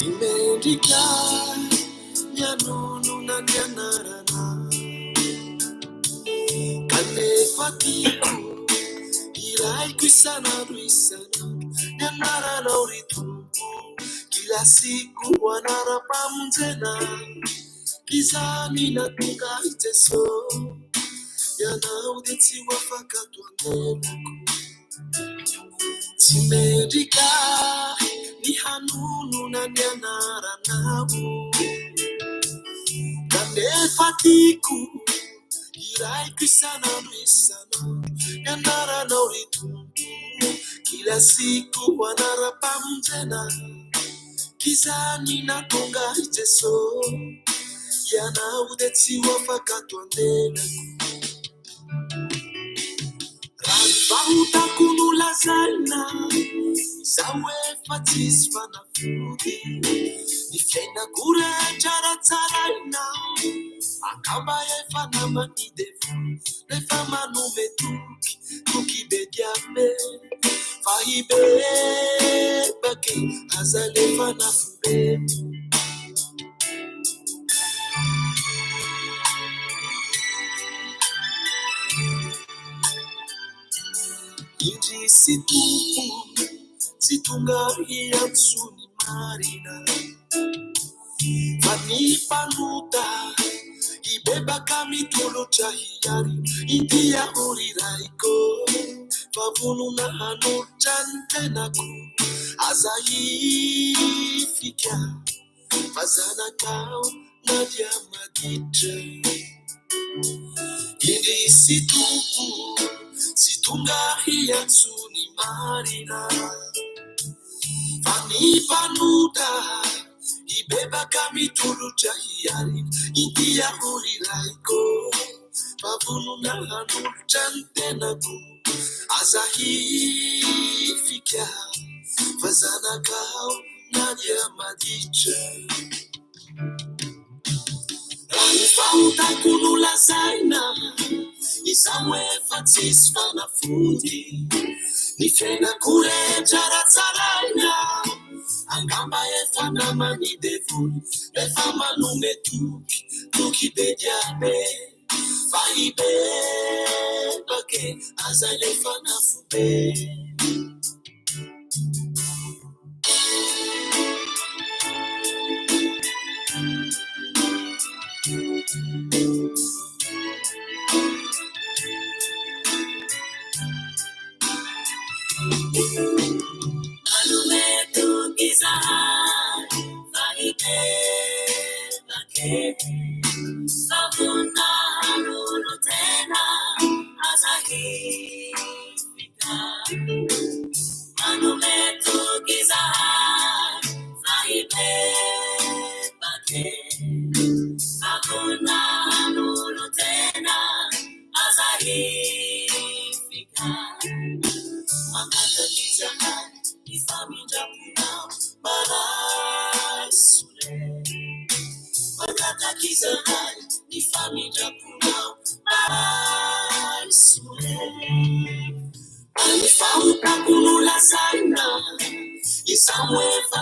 Imendrika nyanonona ny anarana kanefa tiako iraiko isanandro isanandro ny anaranao ry tompo kilasiko anara-pamonjena izany natonga i Jesosy ianao dia tsy ho afaka toantenako tsy mendrika ny hanonona ny anaranao kanefa tiako iraiko isanandro isanandro ny anaranao ry tompo kilasiko anara-pamonjena izany natonga i Jesosy ianao dia tsy ho afaka toantenako raha ny vahotako no lazaina izaho efa tsisy fanafody ny fiainako rehetra ratsaraina angamba efa namany devo rehefa manome toky be diabe fa hibebake aza le fanafobe indry sy tompo tsy tonga hiantsony marina fa ny mpanota hibebaka mitolotra hiary india oriraiko fa vonona hanolotra ny tenako aza hifika fa zanakao na dia maditra indry sy tompo tsy tonga hiantsony marina fa ny mpanota hibebaka mitolotra hiary india oriraiko fa vonona hanolotra ny tenako aza hifika fa zanakao na dia maditra raha ny fahotako no lazaina izaho efa tsisy fanafody ny fiainako rehetra ratsaraina angamba efa namany devony rehefa manome toky be diabe fa hibebake aza le fanafobe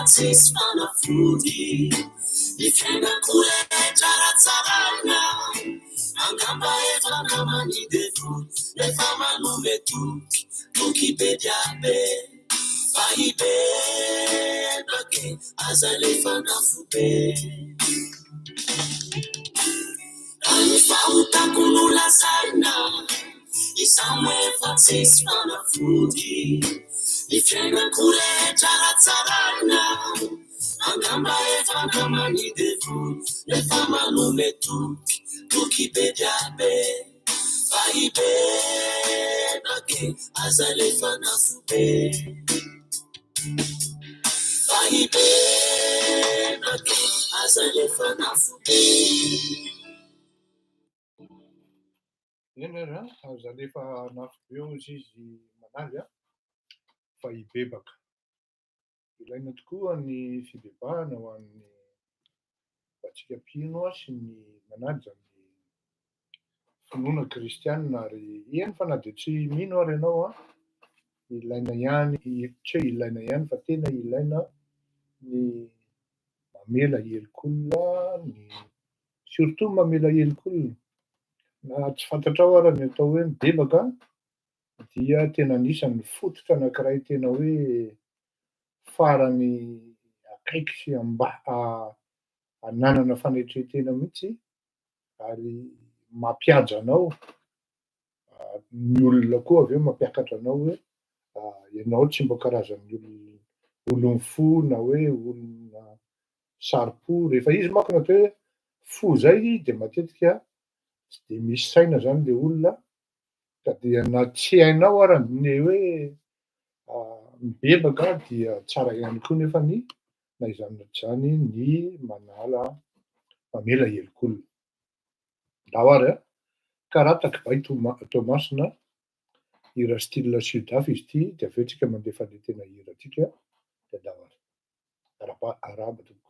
Tsisy fanafody ny fiainako rehetra ratsaraina angamba efa namany devony rehefa manome toky be diabe fa hibebake aza le fanafobe raha ny fahotako no lazaina izaho efa tsisy fanafody ny fiainako rehetra ratsaraina angamba efa namany devony rehefa manome toky be diabe fa hibebake aza le fanafobe fa hibebake aza le fanafobe eny ra aza le fanafobe ozy izy manaly fa hibebaka ilaina tokoa ny fibebahana ho an'ny vatsika mpino sy ny manaly zany finoana kristianina ary eny fa na dia tsy mino ary ianao ilaina ihany tsy hoe ilaina ihany fa tena ilaina ny mamela helokolona ny surtout mamela helokolona na tsy fantatrao ara ny atao hoe mibebaka dia tena anisan'ny fototra anankiray tena hoe farany akaiky sy mba ananana fanetretena mihitsy ary mampihaja anao ny olona koa avy eo mampiakatra anao hoe ianao tsy mbo karazan'ny olony fo na hoe olona saripo rehefa izy manko natao hoe fo zay de matetika tsy de misy saina zany le olona ka dia na tsy hainao ara ny hoe mibebaka dia tsara ihany koa nefa ny na izany na tsy zany ny manala mamela helokolona ndao ary karaha Takibay Tomasina hira style sud-af izy ity de aveo tsika mandefa le tena hira tsika de ndao ary araba tompoko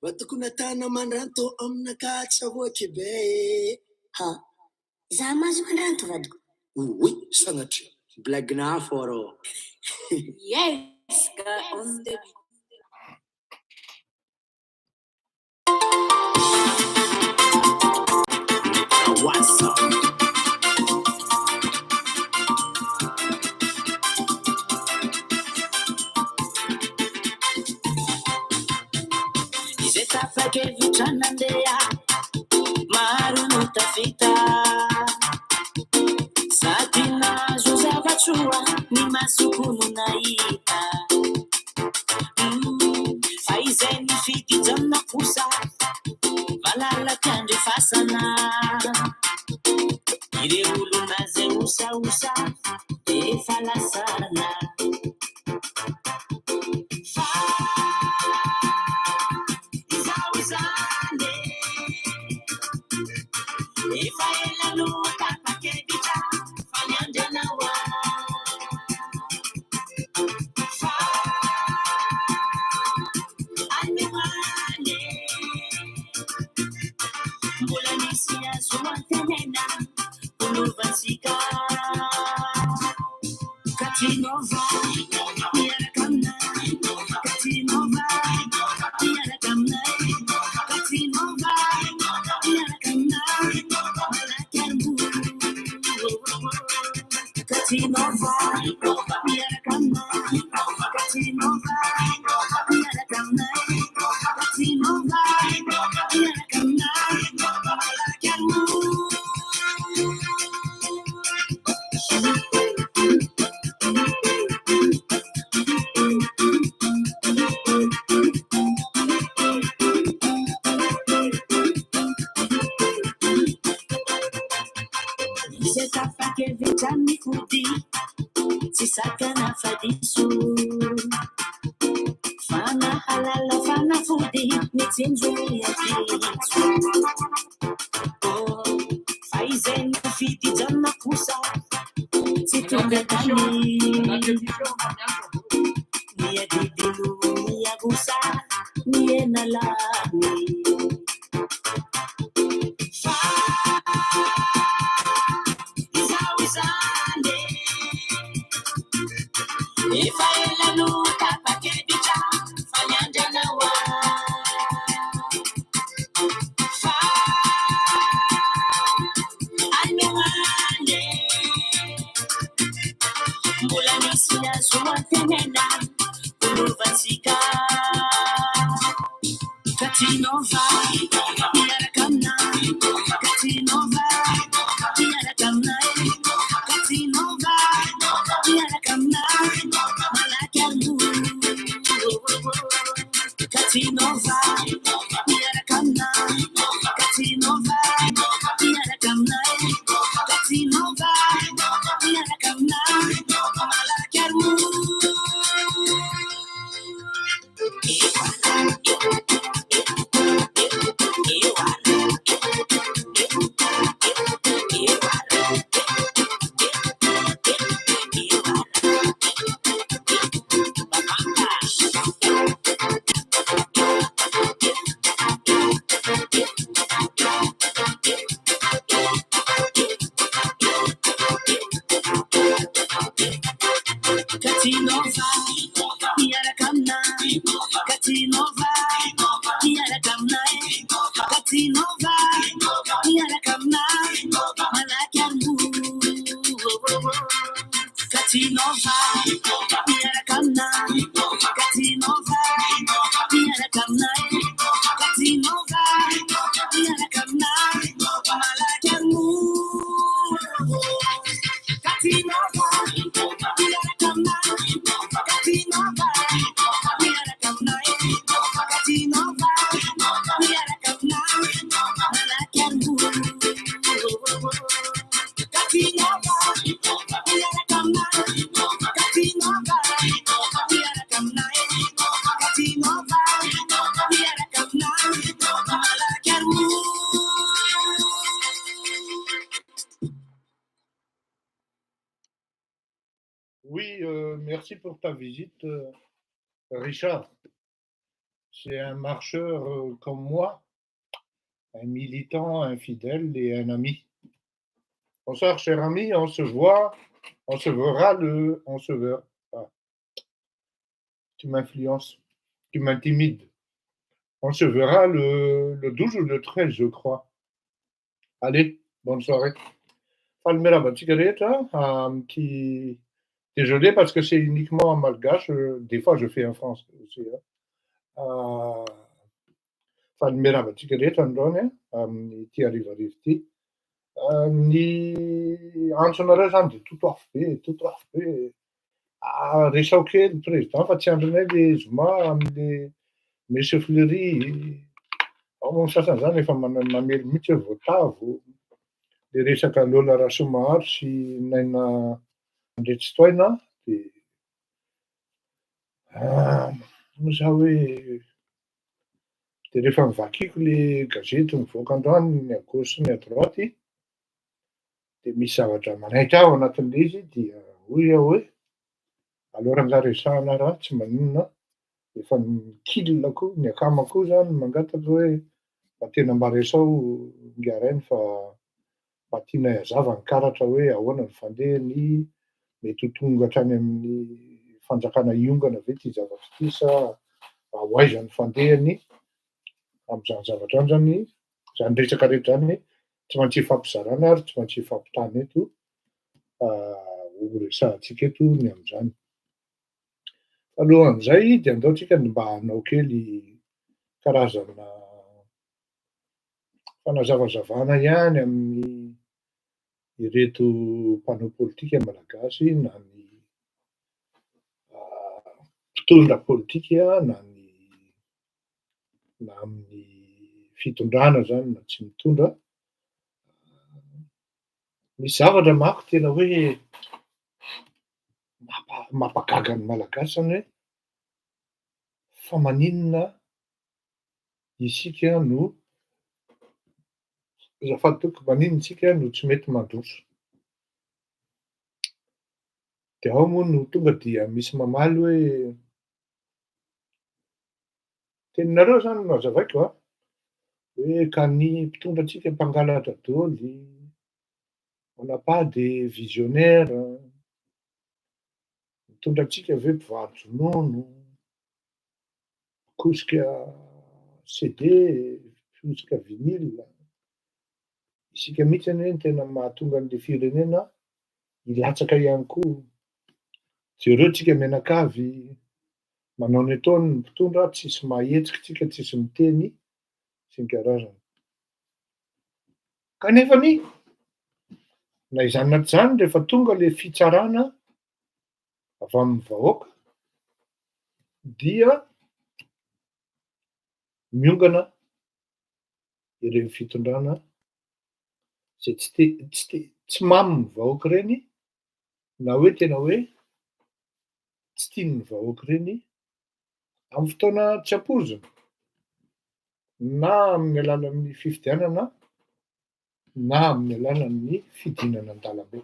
Watukunatana manranto amnakatsa wakibe. Ha. Zamazu manranto vadko. Oui, sangatri. Blagna foro. Yes, ga on the beat. What's up? Izetapake vichanandea maru nutafita satina juzavachua ni masukunu naita faizeni fiti jamna kusa valala kande fasana ire ulu naze usa e falasana azoantenena olovantsika katinova miaraka aminay katinova miaraka aminay katinova miaraka aminay malaky armbolo katinova miaraka aminay katinova miaraka aminay katinova miaraka aminay malaky armbolo Você tá pra que vem já me fudir Se sakana fadiso Fana halala fana fudi Mitsinjui ajisu Oh, fazendo fiti jana kusa Se tu gatani Nia didilu, nia gusa Nia nalani Ifaela luta pakebicha fanyanja nawa fa anyuane mula nisia zuantenena uluvansika katinova miarakamna katinova miarakamna katinova miarakamna Katinova, miarakamna, Katinova, miarakamna, Katinova, miarakamna, malakarmu. Katinova, miarakamna, Katinova, miarakamna, Katinova, miarakamna, malakarmu. Katinova, miarakamna, Katinova, miarakamna, Katinova, miarakamna, malakarmu. Katinova, miarakamna, Katinova, miarakamna, Katinova, miarakamna, malakarmu. Katinova, miarakamna, Katinova, miarakamna, Katinova, miarakamna, malakarmu. Oui, merci pour ta visite, Richard. C'est un marcheur comme moi, un militant, un fidèle et un ami. Bonsoir, cher ami, on se verra on se verra. Ah, tu m'influences, tu m'intimides. On se verra le 12 ou le 13, je crois. Allez, bonne soirée. Falmera Batigareta, un petit déjeuner parce que c'est uniquement en malgache. Des fois, je fais en français aussi. Falmera Batigareta, Ndone, ti arriva rifti. Ny antsona zany de totoafo be resao kely président fa tsy andronay le zoma am'le Monsieur Fleury ao moa ny sasany zany efa mamely mihitsy hoe voatavo le resaka Lola Rasomaharo sy Naina Andretsotoina de za hoe de rehefa mivakiko le gazety mivoaka androany ny à gauche sy ny à droite de misy zavatra manaitra aho anatin'le izy dia hoy aho hoe alora nga resahana raha tsy maninona efa ny killa koa ny akama koa zany mangataka hoe Fa tena mba resao ngarainy fa mba tiana hiazava ny karatra hoe ahoana ny fandehany, mety ho tonga hatrany amin'ny fanjakana iongana ve ty zavatra ty sa ahoaiza ny fandehany am'zany zavatra any zany, zany resaka rehetra zany tsy maintsy hifampizarana ary tsy maintsy hifampitana eto ho resahantsika eto ny am'zany. Alohan'izay de andaotsika mba hanao kely karazana fanazavazavana ihany amin'ny ireto mpanao pôlitika malagasy na ny mpitondra pôlitika na amin'ny fitondrana zany na tsy mitondra. Misy zavatra manko tena hoe mampagaga ny malagasy zany hoe fa maninona isika no azafady tompoko, maninona isika no tsy mety mandroso. De ao moa no tonga dia misy mamaly hoe teninareo zany no hazavaiko hoe ka ny mpitondra antsika mpangalatra daholo, on n'a pas de visionnaire, mitondra antsika ve mpivarotra ronono, mikosoka CD, mikosoka vinyle. Isika mihitsy anie no tena mahatonga an'le firenena hilatsaka ihany koa. Jereo tsika menakavy, manao ny ataony ny mpitondra, tsisy mahetsiky tsika, tsisy miteny sy ny karazany. Kanefany na izany na tsy izany rehefa tonga le fitsarana avy amin'ny vahoaka dia miongana ireny fitondrana zay tsy mamy ny vahoaka reny na hoe tena hoe tsy tian'ny vahoaka reny amy fotoana tsy ampoizina, na amin'ny alalan'ny fifidianana na amin'ny alalan'ny fidinana an-dalambe.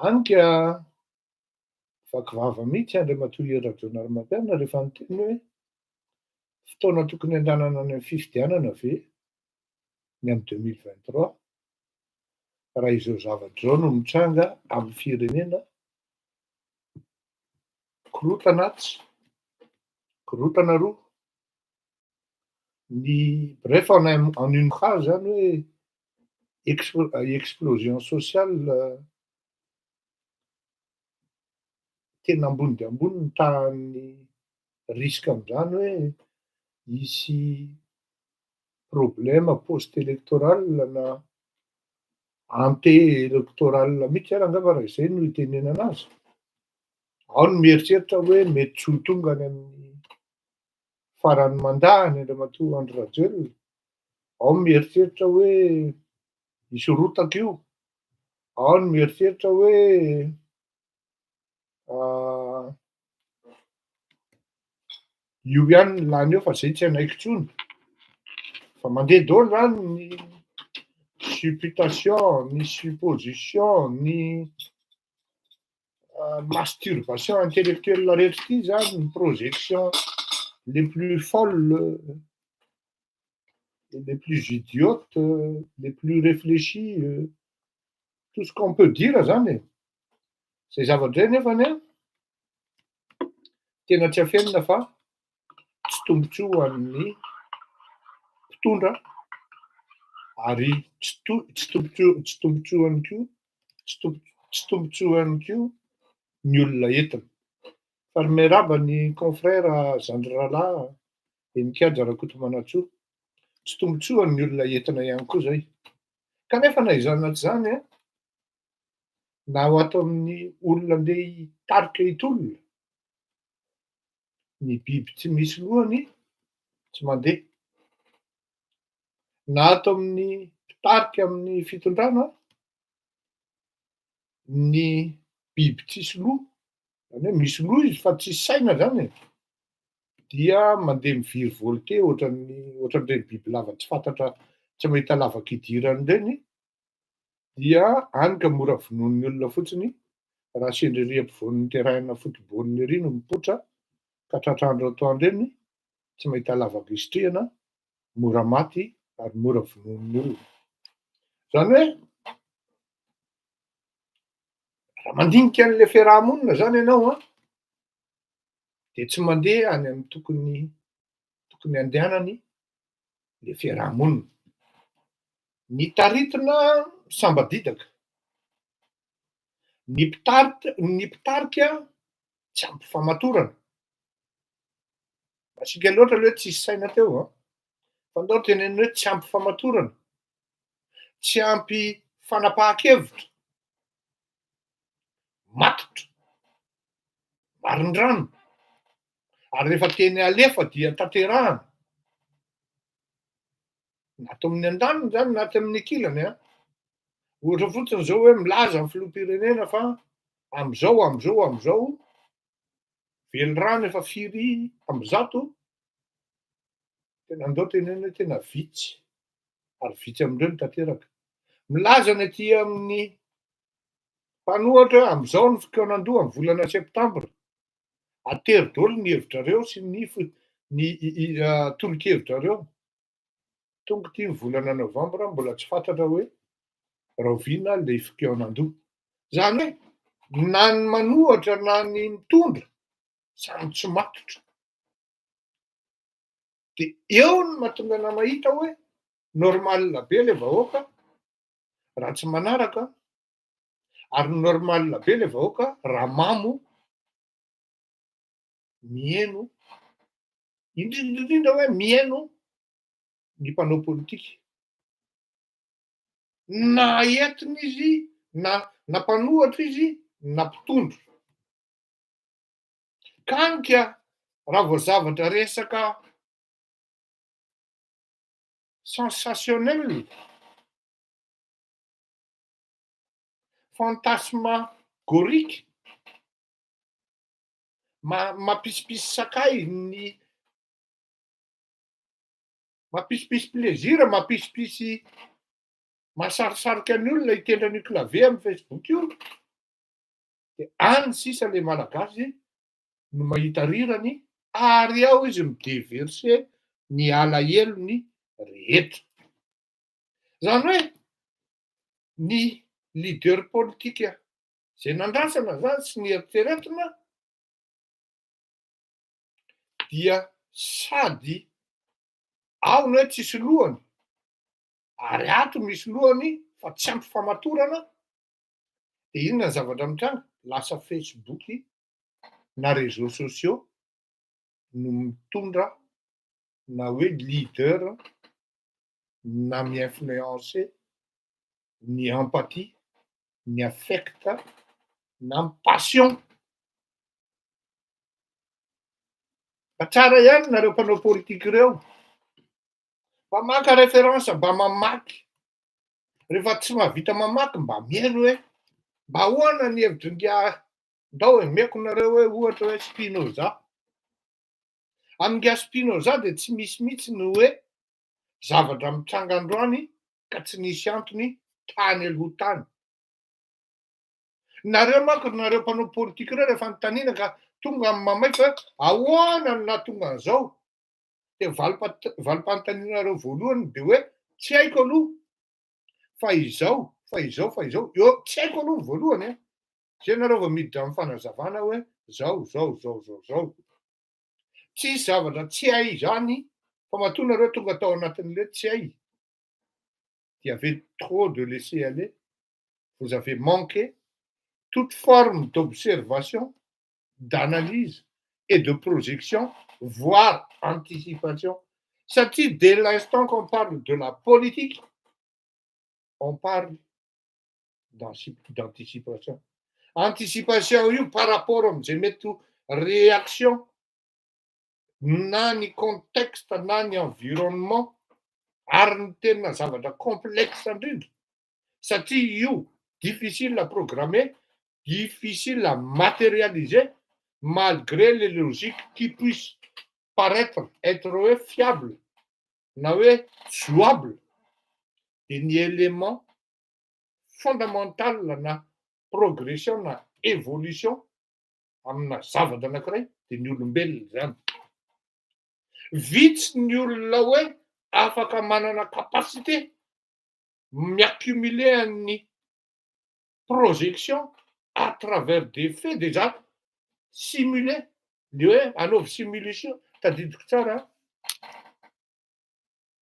Hany ka vaky vava mihitsy Andriamatoa Rajaonarimampianina rehefa niteny hoe fotoana tokony andehanana any amin'ny fifidianana ve ny amin'ny 2023 raha izao zavatra izao no mitranga amin'ny firenena, korotana atsy, korotana roa, ny bref en une phrase zany hoe explosion sociale tena ambony de ambony ny tahan'ny risque am'zany hoe hisy problème post-électoral na ante-électoral mihitsy ary angamba raha izay no itenenana azy. Ao ny mieritreritra hoe mety tsy ho tonga any amin'ny faran'ny mandahany Andriamatoa Andry Rajoelina, ao ny mieritreritra hoe hisy rotaka io, ao ny mieritreritra hoe io ihany ny lany eo fa zay tsy hanaiky intsony. Fa mandeha daholo zany ny supputation, ny supposition, ny masturbation intellectuelle rehetra ity zany, ny projection les plus folles, les plus idiotes, les plus réfléchis, tout ce qu'on peut dire zany e. Zay zavatra zay nefany tena tsy afenina fa tsy tombotsoa amin'ny mpitondra ary tsy tombotsoa ihany koa ny olona entina. Fa miarahaba ny confrère Zandry Ralahy, Enikadzy Rakotomanantsoa, tsy tombotsoa ny olona entina ihany koa zay. Kanefa na izany na tsy izany na ho ato amin'ny olona andeha hitarika hitolona, ny biby tsy misy lohany tsy mandeha. Na ato amin'ny mpitarika amin'ny fitondrana, ny biby tsisy loha, zany hoe misy loha izy fa tsisy saina zany e, dia mandeha miviry volte ohatran'ireny biby lava tsy fantatra, tsy mahita lavaka idirany reny, dia hany ka mora vonoin'ny olona fotsiny raha sendra ery ampovoan'ny terrain football ery no mipoitra ka tratran'ireo atoandro reny tsy mahita lavaka hisotrihana mora maty ary mora vonoin'ny olona. Zany hoe raha mandinika an'le fiarahamonina zany ianao de tsy mandeha any amin'ny tokony andehanany le fiarahamonina. Ny taritina sambadidaka, ny mpitarika tsy ampy famatorana. Masika loatra le hoe tsisy saina teo fa ndao teneniny hoe tsy ampy famatorana, tsy ampy fanapahan-kevitra, matotra, marindrano, ary rehefa teny alefa dia tanterahana. Na ato amin'ny andaniny zany na ato amin'ny ankilany ohatra fotsiny zao hoe milaza ny filoham-pirenena fa am'izao velon-drano efa firy amby-zato, tena andao teneny hoe tena vitsy, ary vitsy amindreo no tanteraka. Milaza ny aty amin'ny mpanohatra am'izao ny fotoanandoha amin'ny volana septambra, atery daholo ny hevitrareo sy ny tolo-kevitrareo. Tonga ty ny volana novambra mbola tsy fantatra hoe rahoviana le fotoanandoha. Zany hoe na ny manohatra na ny mitondra samy tsy matotra. De eo no mahatonga ana mahita hoe normal be le vahoaka raha tsy manaraka, ary normal be le vahoaka raha mamo, mihaino, indrindra hoe mihaino ny mpanao politika. Na entina izy na mpanohatra izy na mpitondra. Kanika raha vao zavatra resaka sensationnel, fantasmagorique, mampisimpisy sakay, mampisimpisy plaisir, mampisimpisy mahasarisarika ny olona hitendra an'io clavier amin'ny Facebook io, de any sisa le malagasy no mahita rirany ary ao izy mideverser ny alahelony rehetra. Zany hoe ny leader politika zay nandrasana zany sy ny eritreretina dia sady ao ny hoe tsisy lohany ary ato misy lohany fa tsy ampy famatorana. De inona ny zavatra mitranga? Lasa Facebook na réseaux sociaux no mitondra na hoe leader na mi-influencer ny empathie, ny affect na ny passion. Fa tsara ihany nareo mpanao politika ireo, mba maka référence, mba mamaky. Rehefa tsy mahavita mamaky mba mihaino hoe mba ahoana ny hevitry ndao emeko nareo hoe ohatra hoe Spinoza. Amin'ny Spinoza de tsy misy mihitsy ny hoe zavatra mitranga androany ka tsy nisy antony tany aloha tany. Nareo manko nareo mpanao politika ireo rehefa notanina ka tonga amin'ny mamaika hoe ahoana no nahatonga an'izao, de valim-panontanianareo voalohany de hoe tsy haiko aloha fa izao, eo tsy haiko aloha ny voalohany zay nareo vao miditra amin'ny fanazavana hoe zao. Tsisy zavatra tsy hay zany fa matoa nareo tonga tao anatin'le tsy hay. Il y avait trop de laisser aller, vous avez manqué toute forme d'observation, d'analyse et de projection, voire anticipation. Satria dès l'instant qu'on parle de la politique, on parle d'anticipation. Anticipation io par rapport am'izay mety ho réaction na ny contexte na ny environnement ary ny tena zavatra complexe indrindra. Satria io difficile à programmer, difficile à matérialiser, malgré les logiques qui puissent paraître être fiables na hoe jouable. De ny élément fondamental na progression na évolution amina zavatra anankiray de ny olombelona zany. Vitsy ny olona hoe afaka manana capacité miaccumuler ny projection à travers des faits déjà simulés. Le hoe anaovy simulation tadidiko tsara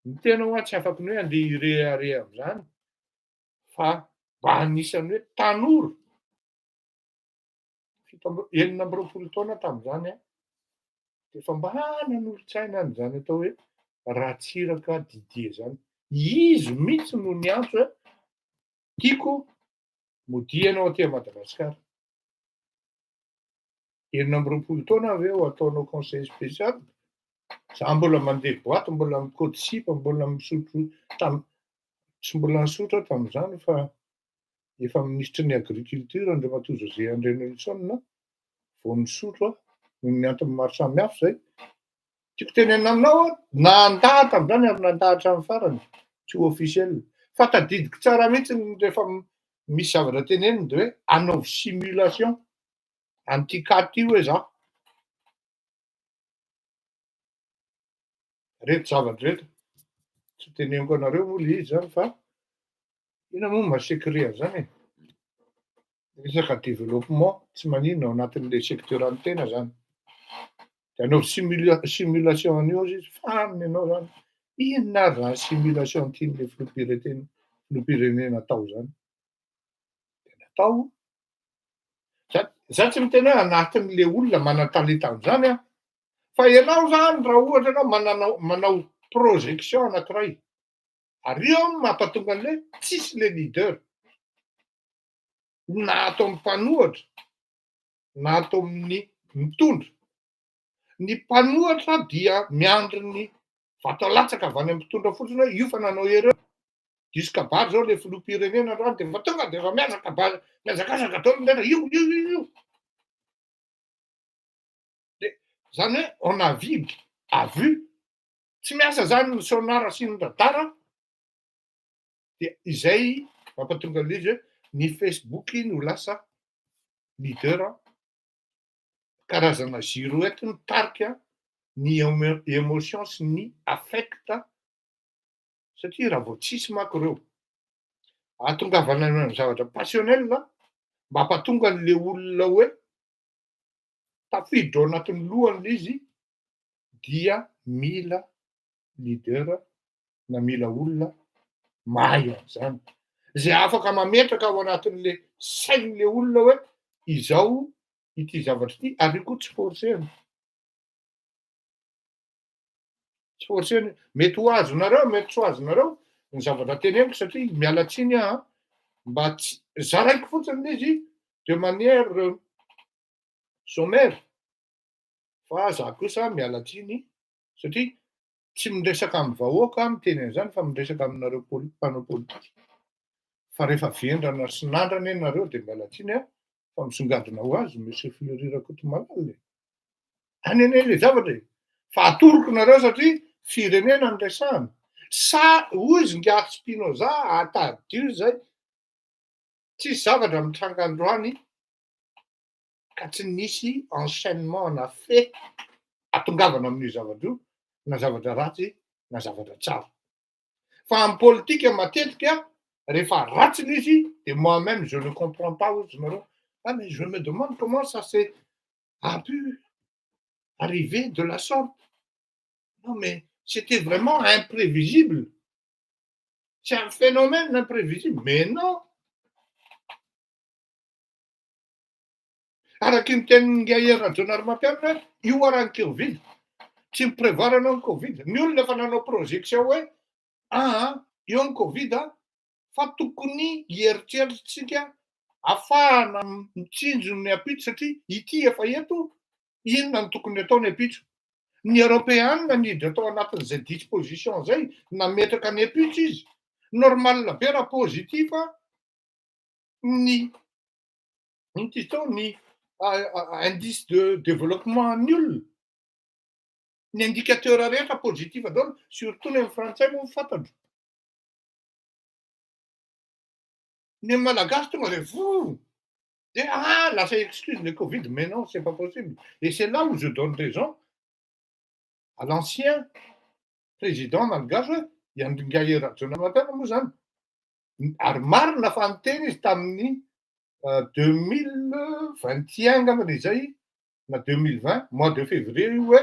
ny tena hoa tsy afaky ny hoe andeha irehareha am'zany fa mba anisany hoe tanora enina amby roapolo taona tam'zany a de efa mba nanolo-tsaina an'zany atao hoe Ratsiraka Didier zany. Izy mihitsy no niantso hoe tiako mody ianao aty Madagasikara. Enina amby roapolo taona avy eo ataonao conseil spécial. Za mbola mandeha boaty, mbola mikôty sipa, mbola misotro tsy mbola nisotra tam'zany fa efa ministry ny agriculture Andriamatoa José André Nelson vao nisotro aho no niantony maro samihafa zay. Tiako tenenina aminao a nandahatra am'zany ary nandahatra amin'ny farany tsy officiel fa tadidiko tsara mihitsy rehefa misy zavatra teneniny de hoe anaovy simulation an'ty cas ty hoe za. Reto zavatra reto tsy teneniko anareo moa le izy zany fa ina moa ma-secret zany e. Resaka développement tsy maninona ao anatin'le secteur an-tena zany. De anaovy simulation an'io izy farany ianao zany. Inona ary zany simulation tian'le filoham-pirenena atao zany? De natao za tsy miteny hoe anatin'le olona manan-talenta an'zany a, fa ianao zany raha ohatra ianao manao projection anankiray, ary io mampatonga an'le tsisy le leader. Na atao amin'ny mpanohatra, na atao amin'ny mpitondra. Ny mpanohatra dia miandry ny vatalatsaka avy any amin'ny mpitondra fotsiny hoe io fa nanao erreur. Diso kabary zao le filoham-pirenena androany de efa tonga de efa mihazakazaka daholo ny lerana io. De zany hoe on a vu tsy miasa zany ny sonara sy ny radara de izay mampatonga an'izy hoe ny Facebook no lasa leader, karazana girouette mitarika ny émotion sy ny affect satria raha vao tsisy manko reo ahatongavana amin'ny zavatra passionnel mba hampatonga an'le olona hoe tafiditra ao anatin'ny lohany izy dia mila leader na mila olona mahay an'zany. Zay afaka mametraka ao anatin'le sain'le olona hoe izao ity zavatra ity ary io koa tsy forcena. Tsy forcena, mety ho azonareo, mety tsy ho azonareo ny zavatra teneniko satria miala tsiny aho mba tsy zaraiko fotsiny izy de manière sommaire fa za kosa miala tsiny satria tsy miresaka amin'ny vahoaka miteny an'zany fa miresaka aminareo mpanao politika. Fa rehefa vendrana sy nandrana ianareo de miala tsiny aho fa misongadina ho azy monsieur Fleury Rakotomalala. Anenele zavatra e. Fa atoroko nareo satria firenena no resahana. Sa hoy Ngiahy Spinoza atadio zay tsisy zavatra mitranga androany ka tsy nisy enchaînement na fait atongavana amin'io zavatra io na zavatra ratsy na zavatra tsara. Fa amin'ny politika matetika rehefa ratsy l'izy de moi-même je ne comprends pas ozy nareo. Ah mais je me demande comment ça a pu arriver de la sorte. Non mais c'était vraiment imprévisible. C'est un phénomène imprévisible. Mais non. Araky ny tenin'ny Ngiahy Rajaonarimampianina io ara ny Covid. Tsy miprevoir anao ny Covid. Ny olona efa nanao projection hoe io ny Covid fa tokony hieritrerititsika ahafahana mitsinjo ny ampitso satria ity efa eto inona ny tokony atao ny ampitso. Ny Européenne niditra atao anatin'izay disposition zay nametraka ny ampitso izy. Normal be raha pozitiva ny indice de développement nul. Ny indicateur rehetra pozitiva daholo surtout ny amin'ny frantsay moa fantatro. Ny malagasy tonga de de lasa excuse le Covid, mais non, c'est pas possible. Et c'est là où je donne raison à l'ancien président malagasy hoe Andringahy Rajaonarantany moa zany. Ary marina fa niteny izy tamin'ny 2021 angambany izay na 2020 mois de février io hoe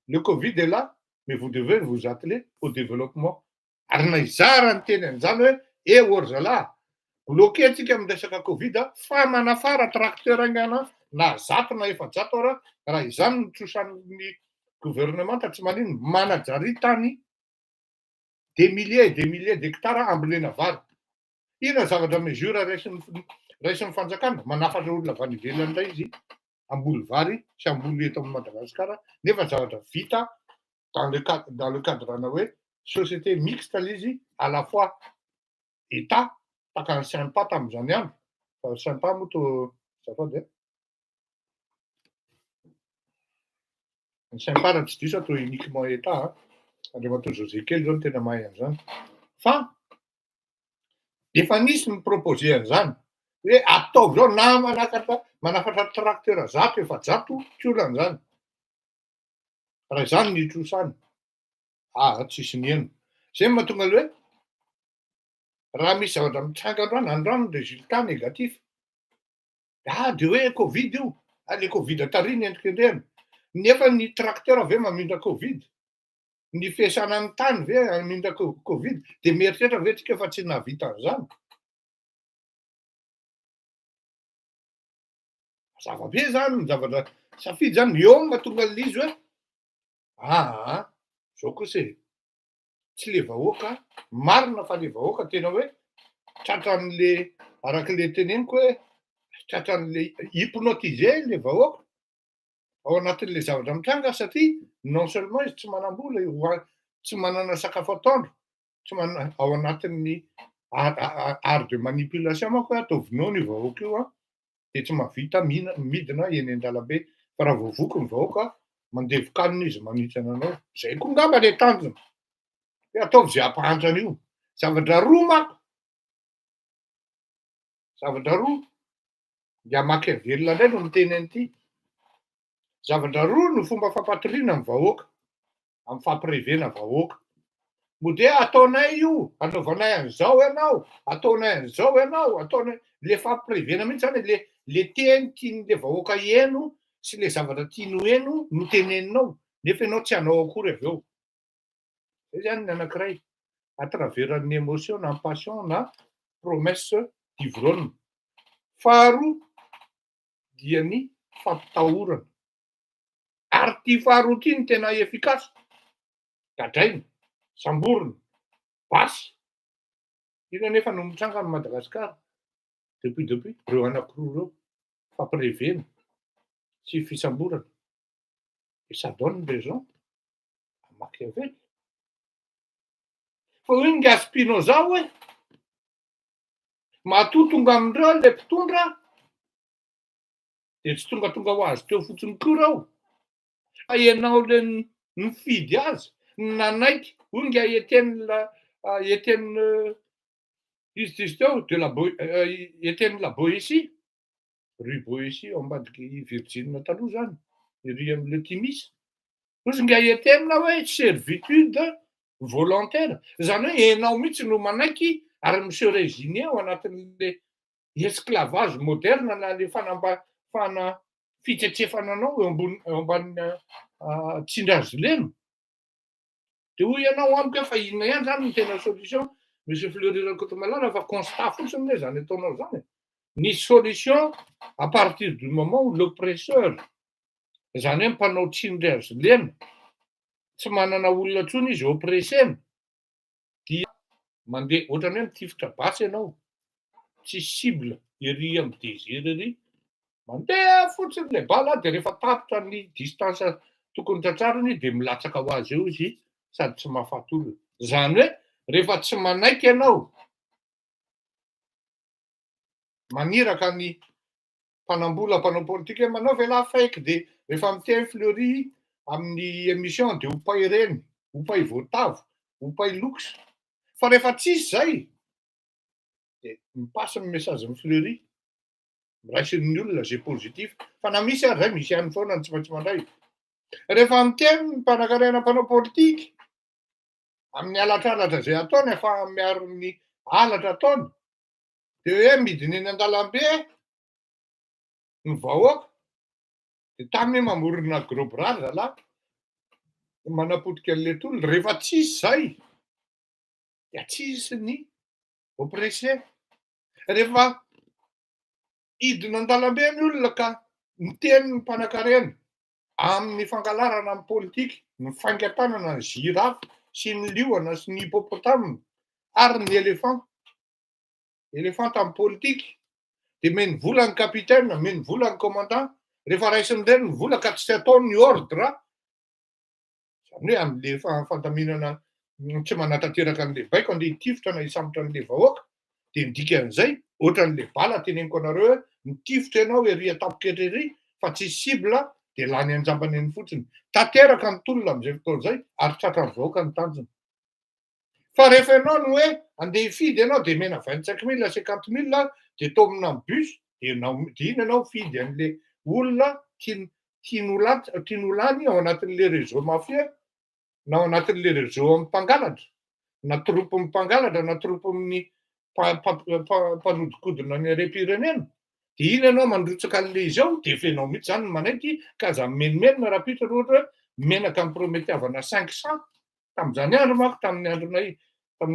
le Covid est là, mais vous devez vous atteler au développement. Ary na izara ny teny an'izany hoe ry zalahy, bloqué antsika amin'ny resaka Covid fa manafara tracteur aingana na 100 na 700 raha izany no trosan'ny gouvernement tsy manino manajary tany des milliers d'hectares ambolena vary. Ina zavatra mesure raisin'ny fanjakana manafatra olona avy any ivelany indray izy amboly vary sy amboly eto amin'ny Madagasikara nefa zavatra vita dans le cadre na hoe société mixte izy à la fois état takany sympa tamin'izany andro fa sympa moa to zafady ny sympa raha tsy diso atao uniquement état Andriamatoa José Kely zao no tena mahay an'izany fa efa nisy ny proposé an'izany hoe ataovy zao na manafatra tracteur 100-700 tsy olan'izany raha izany ny trosany tsisy niena zay mahatonga hoe raha misy zavatra mitsangandroany androany résultat négatif de hoe Covid io le Covid tariny endrikendrehany nefa ny tracteur avy eo mamindra Covid ny fiasanany tany ve mamindra Covid de mieritreritra ve tsika fa tsy nahavita an'izany zavabe zany ny zavatra safidy zany eo mahatonga l'izy hoe zao kosa tsy le vahoaka marina fa le vahoaka tena hoe tratran'le arak'le teneniko hoe tratran'le hypnotisé le vahoaka ao anatin'le zavatra mitranga satria non seulement izy tsy manam-bola tsy manana sakafo atoandro tsy manana ao anatin'ny art de manipulation manko hoe ataovinao ny vahoaka io de tsy mahavita midina eny an-dalambe fa raha voavoky ny vahoaka mandevo-kanina izy manitsana anao zay koa ngamba le tanjony hoe ataovy zay ampahantrany io zavatra roa manko zavatra roa dia Machiavelli indray no miteny an'ity zavatra roa no fomba fampatoriana ny vahoaka amin'ny fampirevena vahoaka mode ataonay io anaovanay an'izao ianao ataonay an'izao ianao ataonay le fampirevena mihitsy zany le teny tian'le vahoaka eno sy le zavatra tiano eno no teneninao nefa ianao tsy hanao akory avy eo zay zany ny anankiray à travers ny émotion na passion na promesse d'ivrogny faharoa dia ny fampitahorana ary ty faharoa ty ny tena efficace gadraina samborina basy ina nefa no mitranga ny Madagasikara depuis reo anankiroa reo fampirevena sy fisamborana et ça donne raison à Machiavelli fa hoe nga Spinoza hoe matoa tonga amindreo le mpitondra de tsy tonga ho azy teo fotsiny koa reo fa ianao le mifidy azy nanaiky onga Étienne izy teo de Étienne la Boétie rue Boétie ao ambadiky Virgile taloha zany ery am'le Timis ozy nga Étienne hoe servitude volontaire zany hoe ianao mihitsy no manaiky ary monsieur résigné ao anatin'le esclavage moderne na le fana fitsetsefana anao eo ambanina Tsindrazy leno de hoy ianao amiko fa inona ihany zany ny tena solution monsieur Fleury Rakotomalala fa constat fotsiny le zany ataonao zany ny solution à partir du moment où l'oppresseur zany hoe mpanao Tsindrazy leno tsy manana olona tsony izy oppressena dia mandeha ohatrany hoe mitifitra basy ianao tsy cible ery amy désir ery mandeha fotsiny le bala de rehefa tapitra ny distance tokony tratrariny de milatsaka ho azy eo izy sady tsy mahafaty olona zany hoe rehefa tsy manaiky ianao maniraka ny mpanambola mpanao politika hoe manao vela fake de rehefa miteny Fleury amin'ny émission de hopay reny hopay voatavo hopay luxe fa rehefa tsisy zay de mipasy ny message ny Fleury miraisiny olona zay positif fa na misy ary zay misy ihany foana ny tsy maintsy mandray rehefa miteny ny mpanankarena mpanao politika amin'ny halatr'alatra zay ataony efa miaro ny halatra ataony. De hoe midina eny an-dalambe ny vahoaka, de taminy mamorona gros bras zalahy, manapotika an'le tolona. Rehefa tsisy zay, dia tsisy ny oppressé. Rehefa hidina an-dalambe ny olona ka miteny ny mpanankarena amin'ny fangalarana amin'ny politika, ny faingan-tanana ny girafa sy ny liona sy ny hippopotame ary ny elefanta amin'ny politika, de meny vola ny kapitaine, meny vola ny commandant. Rehefa raisin'ireny ny vola ka tsy ataony ny ordre, zany hoe am'le fandaminana tsy manatanteraka an'le baiko andeha hitifitra na hisambotra an'le vahoaka, de ny dikan'izay ohatran'le bala teneniko anareo hoe mitifitra ianao ery atapoketra ery fa tsisy cible de lany anjambany eny fotsiny. Tanteraka ny tolona am'zay fotoana zay ary tratran'ny vahoaka ny tanjony. Fa rehefa ianao no hoe andeha hifidy ianao de mena 25 000 50 000 de to amina bus de ina ianao fidy an'le olona tian'ho lany ao anatin'le réseau mafia na ao anatin'le réseau amin'ny mpangalatra, na troupy mpangalatra na troupy amin'ny mpanodikodina ny harem-pirenena. De iny ianao mandrotsaka an'le izy ao de fenao mihitsy zany ny manaiky ka aza menomenona rapitra ohatra hoe menaka nyprometiavana 500 tam'zany andro manko tamin'ny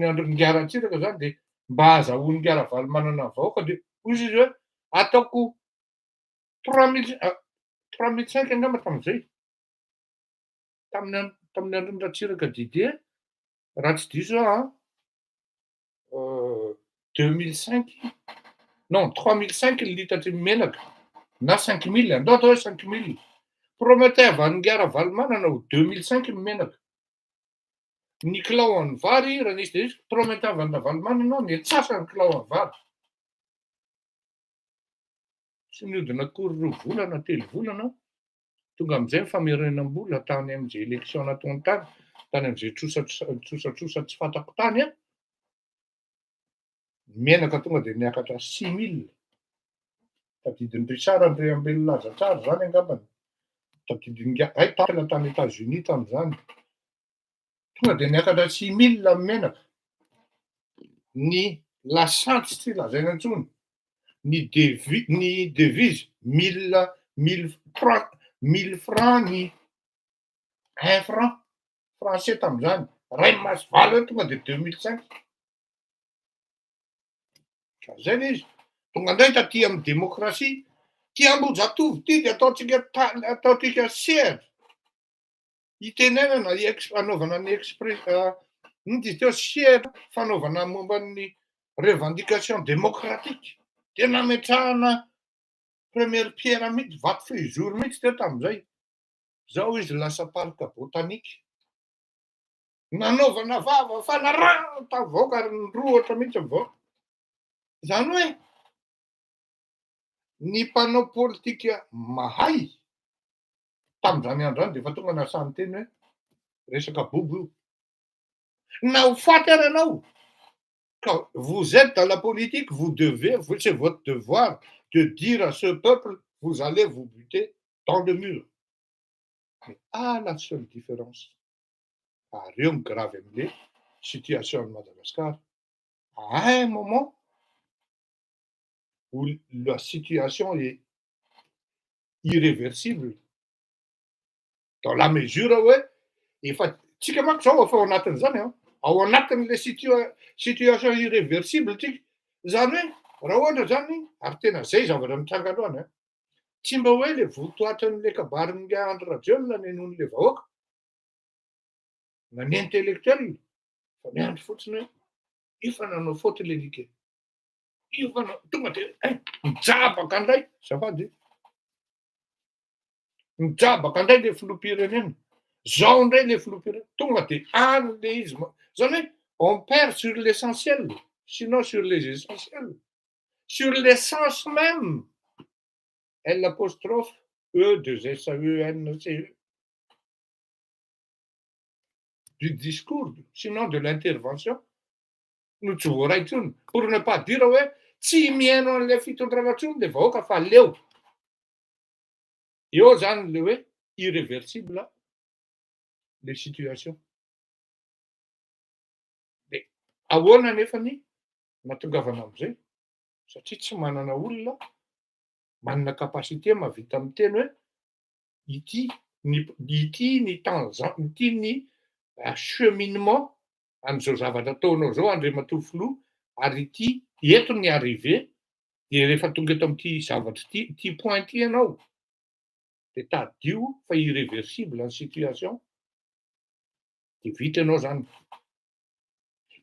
andron'ny Ngaratsiraka zany, de mba azahoan'ny Ngaravaly manana vahoaka de hozy izy hoe ataoko 3005 angamba tam'zay. Tamin'ny andron'ny Ratsiraka Didier, raha tsy diso aho 2005 non 3005 ny litatry ny menaka na 5000, andao atao hoe 5000. Prometiavan'ny Ngaravaly manana ho 2005 ny menaka. Ny kilao an'ny vary raha nisy de nisy prometiavan'ny Navalomanana ny atsasany kilao an'ny vary. Tsy nihodina akory 2 volana 3 volana tonga am'zay ny famerenam-bola tany am'zay élection nataony tany am'zay trosatrosa tsy fantako tany a. Menaka tonga de niakatra 6000. Tadidin'ny Richard André Ambelilazatsara zany angambany. Tadidin'ny tany États-Unis tam'zany. Tonga de niakatra 6000 ny menaka. Ny lasantsy tsy lazaina intsony. Ny devise 1000 francs ny 1 franc français tam'zany. Ray Masivalo tonga de 2005. Ka zay le izy. Tonga indray taty amin'ny démocratie, ty Ambohijatovo ty de ataotsika sehatra hitenenana anaovana ny sehatra fanaovana momban'ny revendication démocratique. De nametrahana première pierre mihitsy, vato feuille mihitsy teo tam'zay. Zao izy lasa parc botanique. Nanaovana vava fanarahana vahoaka ary norohatra mihitsy ny vahoaka. Zany hoe ny mpanao politika mahay tam'zany andro zany de efa tonga nasany teny hoe resaka bobo io. Na ho faty ary ianao ka vous êtes dans la politique, c'est votre devoir de dire à ce peuple vous allez vous buter dans le mur. Mais la seule différence, reo ny grave am'le situation de Madagascar, à un moment où la situation est irréversible, dans la mesure où efa tsika manko zao efa ao anatin'izany ao anatin'le situation irréversible tsika. Zany hoe raha ohatra zany ary tena zay zavatra mitranga aloha tsy mba hoe le votoatran'le kabarin'ny Andry Rajoelina nenon'le vahoaka na ny intellectuel, fa ny andro fotsiny hoe io fa nanao faute lelika. Io fa tonga de mijabaka indray zafady. Mijabaka indray le filoham-pirenena. Zao indray le filoham-pirenena. Tonga de any le izy. Zany hoe on perd sur l'essentiel, sinon sur les essentiels. Sur l'essence même. L'apostrophe E2SAENCE. Du discours, sinon de l'intervention. No tsy voaray intsony. Pour ne pas dire hoe tsy mihaino an'le fitondrana intsony le vahoaka fa leo. Eo zany le hoe irréversible les situations. ahoana nefany nahatongavana am'izay satria tsy manana olona manana kapasité mahavita miteny hoe ity ny temps ity ny cheminement an'izao zavatra ataonao zao andriamatoa ary ity eto ny arrivé de rehefa tonga eto am'ty zavatra ty point ty ianao de tadio fa irréversible ny situation de vita ianao zany.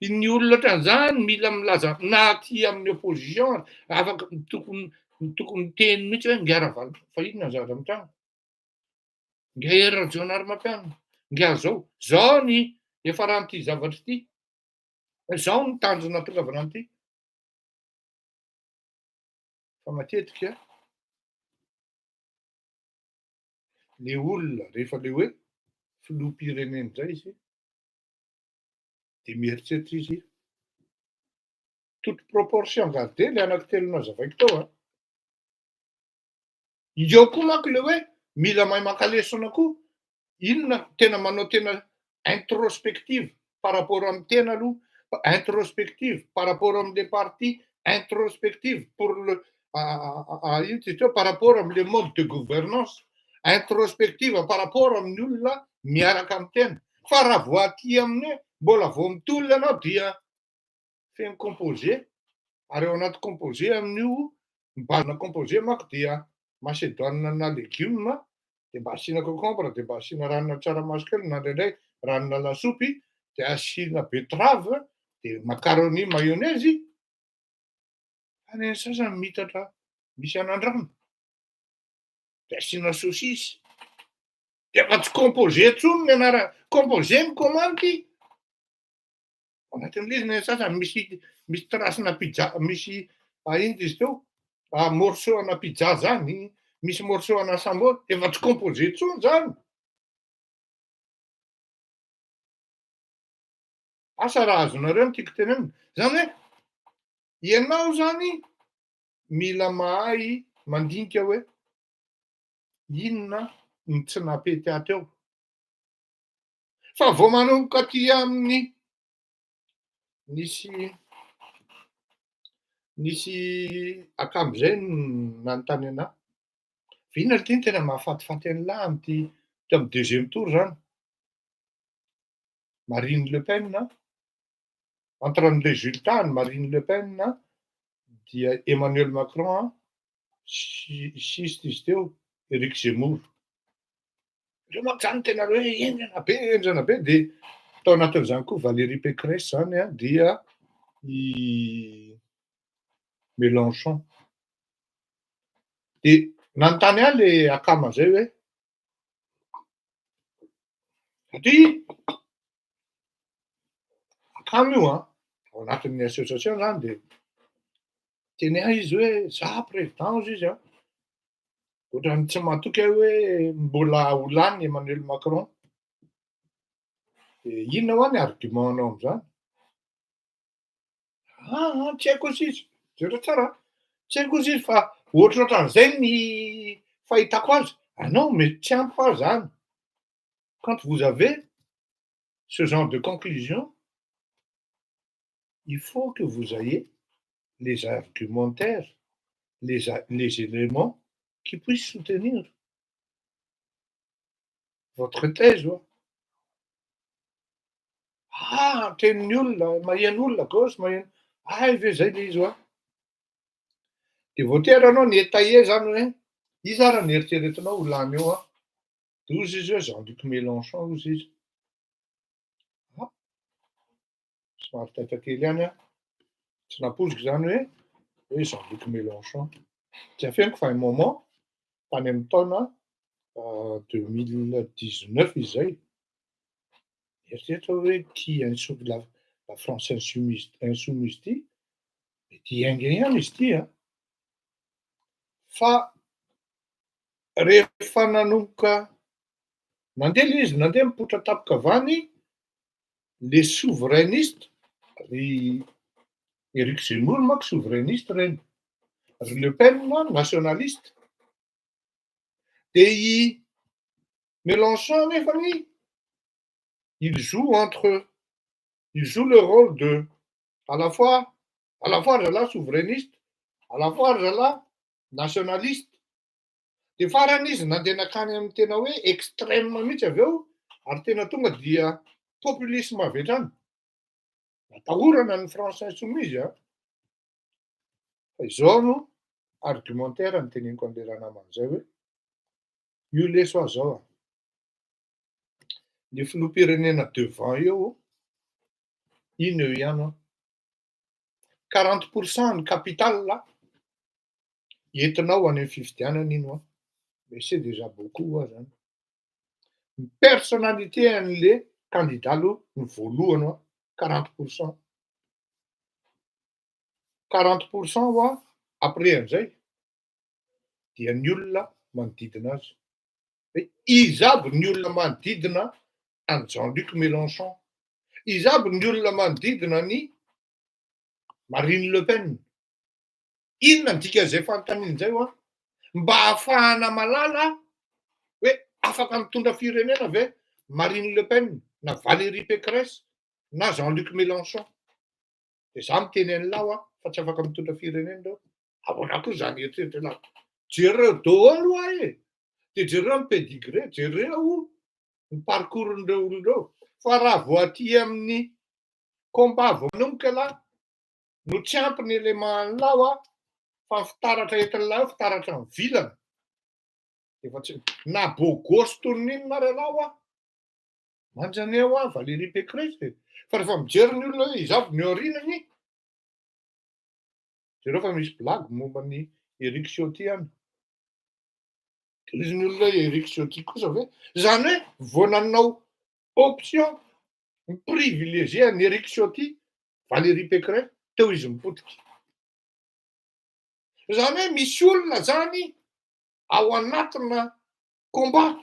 Ny olona ohatran'izany mila milaza na aty amin'ny opposition afaka tokony miteny mihitsy hoe ngiaravalo fa inona ny zavatra mitranga nga hery ragionary mampianina nga zao ny efa ran'ity zavatra ity zao ny tanjona natongavana an'ity fa matetika le olona rehefa le hoe filoham-pirenena zay izy de mieritreritra izy toute proportion gardée le anankitelo nazavaiko tao eo koa manko le hoe mila mahay makalesona koa inona tena manao tena introspective par rapport amin'ny tena aloha introspective par rapport am'le parti introspective pour le par rapport am'le mode de gouvernance introspective par rapport amin'ny olona miaraka amin'ny tena fa raha voaty amin'ny mbola vao mitolona anao dia feno composé ary ao anaty composé amin'io mibazona composé manko dia macédoine na légume de mba asiana concombre de mba asiana ranona tsaramaso kely na indraindray ranona lasopy de asiana betterave de macaroni mayonnaise any ny sasany mitatra misy anandrano de asiana saucisse de fa tsy composé intsony ny anara composé ny komandy anatin'le izy ny sasany misy tracena pizza misy ino izy teo morceau ana pizza zany misy morceau ana sambô efa tsy composé intsony zany asa raha azonareo ny tiako tenenina zany hoe ianao zany mila mahay mandinika hoe inona ny tsy napety ato eo fa vao manomboka aty amin'ny nisy akamizay nanontany anahy inona ry ty ny tena mahafatifaty an'lahy am'ty amin'ny deuxième tour zany Marine Le Pen entre ny résultat ny Marine Le Pen dia Emmanuel Macron siste izy teo Éric Zemmour reo manko zany tena hoe endrana be de tao anatin'izany koa Valérie Pécresse zany dia i Mélenchon de nanontany ahy le akama zay hoe satria akama io ao anatin'ny association zany de teny ahy izy hoe za président ozy izy ohatrany tsy matoky ahy hoe mbola ho lany Emmanuel Macron de inona ho any argumentanao am'zany tsy haiko ozy izy zero tsara tsy haiko ozy izy fa ohatrohatran'izay ny fahitako azy non mais tsy ampy fa zany quand vous avez ce genre de conclusion il faut que vous ayez les argumentaires les éléments qui puissent soutenir votre thèse tenin'ny olona maheno olona gauche maheno ve zay le izy de voatery anao ny étayer zany hoe izy ara ny eritreretinao ho lany eo de ozy izy hoe Jean-Luc Mélenchon ozy izy somary taita-kely ihany tsy napoziko zany hoe Jean-Luc Mélenchon tsy afeniko fa un moment tany amin'ny taona 2019 izy zay eritreretra hoe tia la France insoumise ty de tia ainga ihany izy ty fa rehefa nanomboka nandeha le izy nandeha mipoitra tapokavany les souverainistes ry Éric Zemmour manko souverainiste reny ry Le Pen nationaliste de i Mélenchon nefany il joue le rôle de à la fois zalahy souverainiste, à la fois zalahy nationaliste. De farany izy nandeha nakany amin'ny tena hoe extrême mihitsy avy eo, ary tena tonga dia populisme avy hatrany. Atahorana ny France insoumise a. Fa izao no argumentaire noteneniko an'ilay raha namana zay hoe io leso aho zao a. Le filoham-pirenena devant eo, ino eo ihany a? 40% ny capital entinao any amin'ny fifidianana ino a? Mais c'est déjà beaucoup zany. Ny personnalité an'le candidat aloha ny voalohany 40%. 40% après an'izay dia ny olona manodidina azy. Hoe izy aby ny olona manodidina any Jean-Luc Mélenchon. Izy aby ny olona manodidina ny Marine Le Pen. Inona ny dikan'izay fanontaniana izay ho a? Mba ahafahana malala hoe afaka mitondra firenena ve Marine Le Pen na Valérie Pécresse na Jean-Luc Mélenchon. Dia izaho miteny an'ilao fa tsy afaka mitondra firenena reo. Ahoana koa izany eritreritry lahy? Jereo daholo e! Dia jereo ny pédigré, jereo ny parcours-n'ireo olona ireo. Fa raha vao aty amin'ny combat voanonika lahy, no tsy ampy ny élément an'ilao fa fitaratra entin'ilay fitaratra ny vilana. Efa tsy na beau gosse toy ny inona ary alao manjany eo Valérie Pécresse. Fa rehefa mijery ny olona hoe izy aby ny aorinany, jereo fa misy blague momba ny Éric Ciotti any. Izy ny olona hoe Éric Ciotti kosa ve? Zany hoe vao nanao option privilégié ny Éric Ciotti, Valérie Pécresse, teo izy mipotika. Zany hoe misy olona zany ao anatina combat.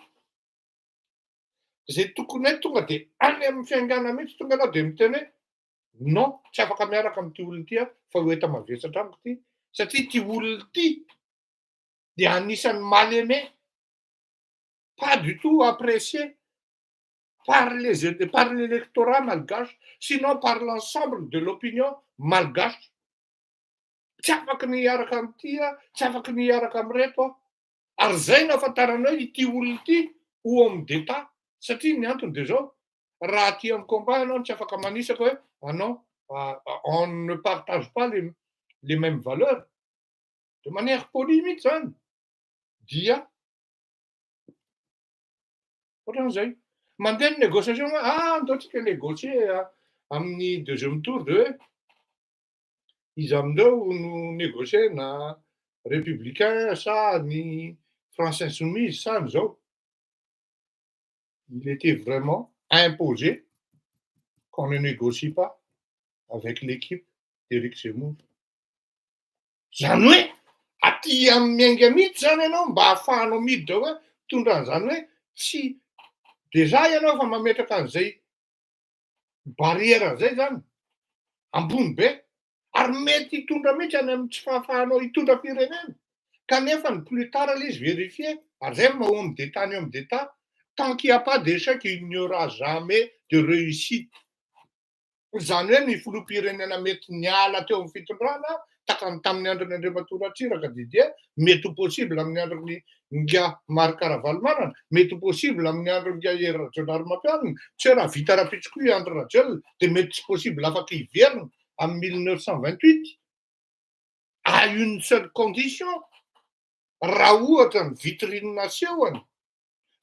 Zay tokony hoe tonga dia any amin'ny fiaingana mihitsy tonga anao dia miteny hoe non, tsy afaka miaraka amin'ity olona ity fa ho eta mavesatra amiko ity. Satria ity olona ity dia anisan'ny mal aimé, pas du tout apprécié par l'électorat malgache, sinon par l'ensemble de l'opinion malgache. Tsy afaka niaraka amin'ity tsy afaka niaraka amin'ireto ary zay no ahafantarana hoe ity olona ity homme d'État. Satria ny antony dia zao, raha aty amin'ny combat ianao tsy afaka manisaka hoe non, on ne partage pas les mêmes valeurs. De manière polie mihitsy zany. Dia ohatran'izay. Mandeha ny négociation andao tsika négocier amin'ny deuxième tour de hoe izy amindreo no négocier na républicain sa ny France insoumise sa an'izao. Il était vraiment imposé qu'on ne négocie pas avec l'équipe d'Éric Zemmour. Zany hoe aty amin'ny miainga mihitsy zany ianao mba ahafahanao miditra hoe tondra an'izany hoe tsy déjà ianao fa mametraka an'izay barrière zay zany ambony be ary mety hitondra mihitsy any amin'ny tsy fahafahanao hitondra firenena. Kanefa ny plus tard ilay izy vérifier ary zay maha homme d'État ny homme d'État. Tant qu'il n'y a pas d'échec, il n'y aura jamais de réussite. Zany hoe ny filoham-pirenena mety niala teo amin'ny fitondrana tamin'ny andron'ny Andriamatoa Ratsiraka didier, mety ho possible amin'ny andron'ny nga Marc Ravalomanana, mety ho possible amin'ny andron'ny nga Hery Rajaonarimampianina, tsy raha vita rapitsikoa i Andry Rajoelina dia mety tsy possible afaka hiverina amin'ny 1928 à une seule condition, raha ohatra ny vitrine nasehony.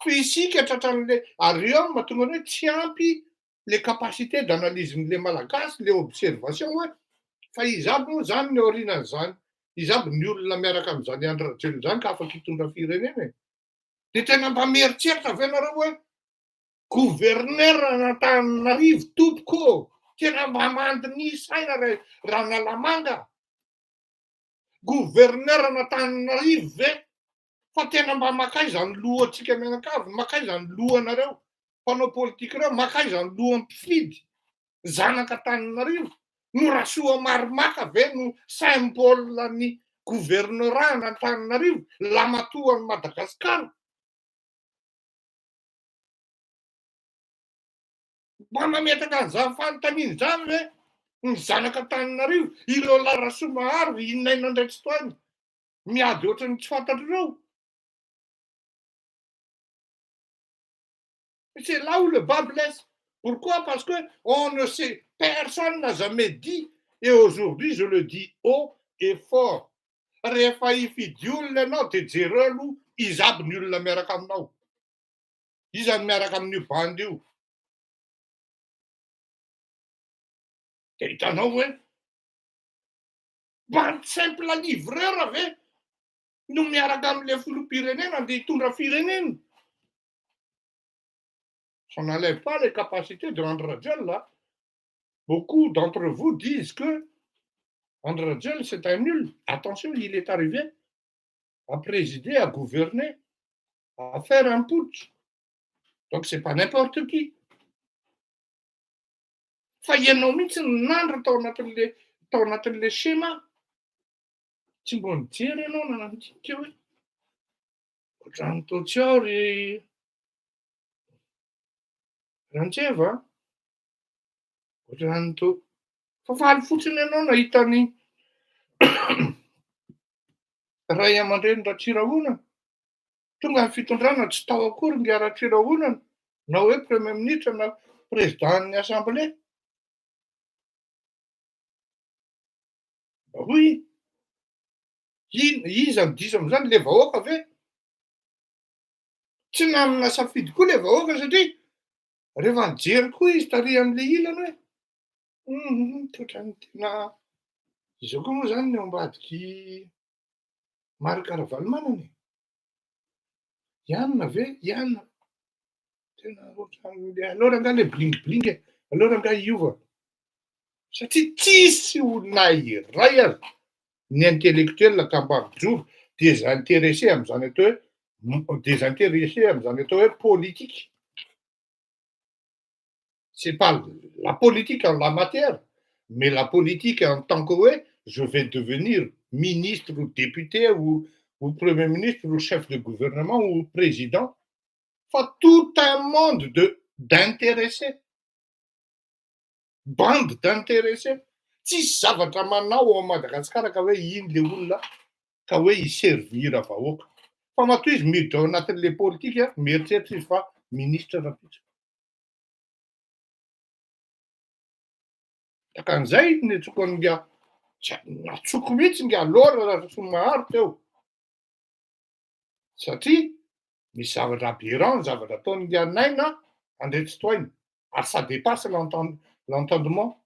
Fa isika tratran'le ary eo mahatonga hoe tsy ampy les capacités d'analyse n'le malagasy, le observation hoe fa izy aby moa zany ny aorinan'izany, izy aby ny olona miaraka amin'izany Andry Rajoelina zany ka afaka hitondra firenena. Dia tena mba mieritreritra ve nareo hoe gouverneur Antananarivo tompoko, tena mba mandiny saina raha nalamanga. Gouverneur Antananarivo ve? Fa tena mba makaiza ny lohantsika mianakavy, makaiza ny lohanareo mpanao politika ireo, makaiza ny lohan'ny mpifidy zanaka Antananarivo. No Rasoa Marimaka ve no symbole ny gouvernorat Antananarivo, lamatoan'i Madagasikara. Mba mametraka an'izany fanontaniana izany ve Ny zanaka Antananarivo, ireo Larasomaharo, inaina ndraiky toany, miady ohatrany tsy fantatrareo. C'est là où le bas blesse. Pourquoi? Parce que on ne sait, personne n'a jamais dit, et aujourd'hui je le dis haut et fort. Rehefa hifidy olona ianao de jereo aloha izy aby ny olona miaraka aminao. Iza ny miaraka amin'io bandy io. De hitanao hoe bandy simple livreur ave no miaraka amin'le filoham-pirenena andeha hitondra firenena. Ça n'enlève pas les capacités de André Rajol là. Beaucoup d'entre vous disent que André Rajol c'est un nul. Attention, il est arrivé à présider, à gouverner, à faire un putsch. Donc c'est pas n'importe qui. Fa ianao mihitsy ny nandro tao anatin'le schéma. Tsy mbo nijery ianao nanantinika hoe ohatrany toa tsy ao ry Rantseva. Ohatrany toa fa faly fotsiny ianao nahitany ray aman-dreny Ratsirahonana. Tonga ny fitondrana tsy tao akory ny Ratsirahonana na hoe premier ministre na présidentin'ny assemblée. Oui, iza ny diso am'zany le vahoaka ve? Tsy nanana safidy koa le vahoaka satria rehefa nijery koa izy taria am'le ilana hoe toetrany tena izao koa moa zany ny ao ambadiky Mary Caravalomanana. Ianona ve? Ianona. Tena ohatran'le aleo rangahy le blingbling e, aleo rangahy iova. Satria tsisy olona iray aza ny intellectuel ka mba mijoro désintéressé am'zany atao hoe désintéressé am'zany atao hoe politique. C'est pas la politique en la matière, mais la politique en tant que ouais, je vais devenir ministre ou député ou premier ministre ou chef de gouvernement ou président. Enfin, tout un monde d'intéressés. Bande d'intéressés. Tsisy zavatra manao ao Madagasikara ka hoe iny le olona ka hoe hiservira vahoaka. Fa matoa izy miditra ao anatin'le politika, mieritreritra izy fa ministre rapitra. Takan'izay ny atsoko nga natsoko mihitsy nga lora Ratsomaharo teo. Satria misy zavatra aberrant, zavatra ataony nga naina andretsi-toainy. Ary ça dépasse l'entendement.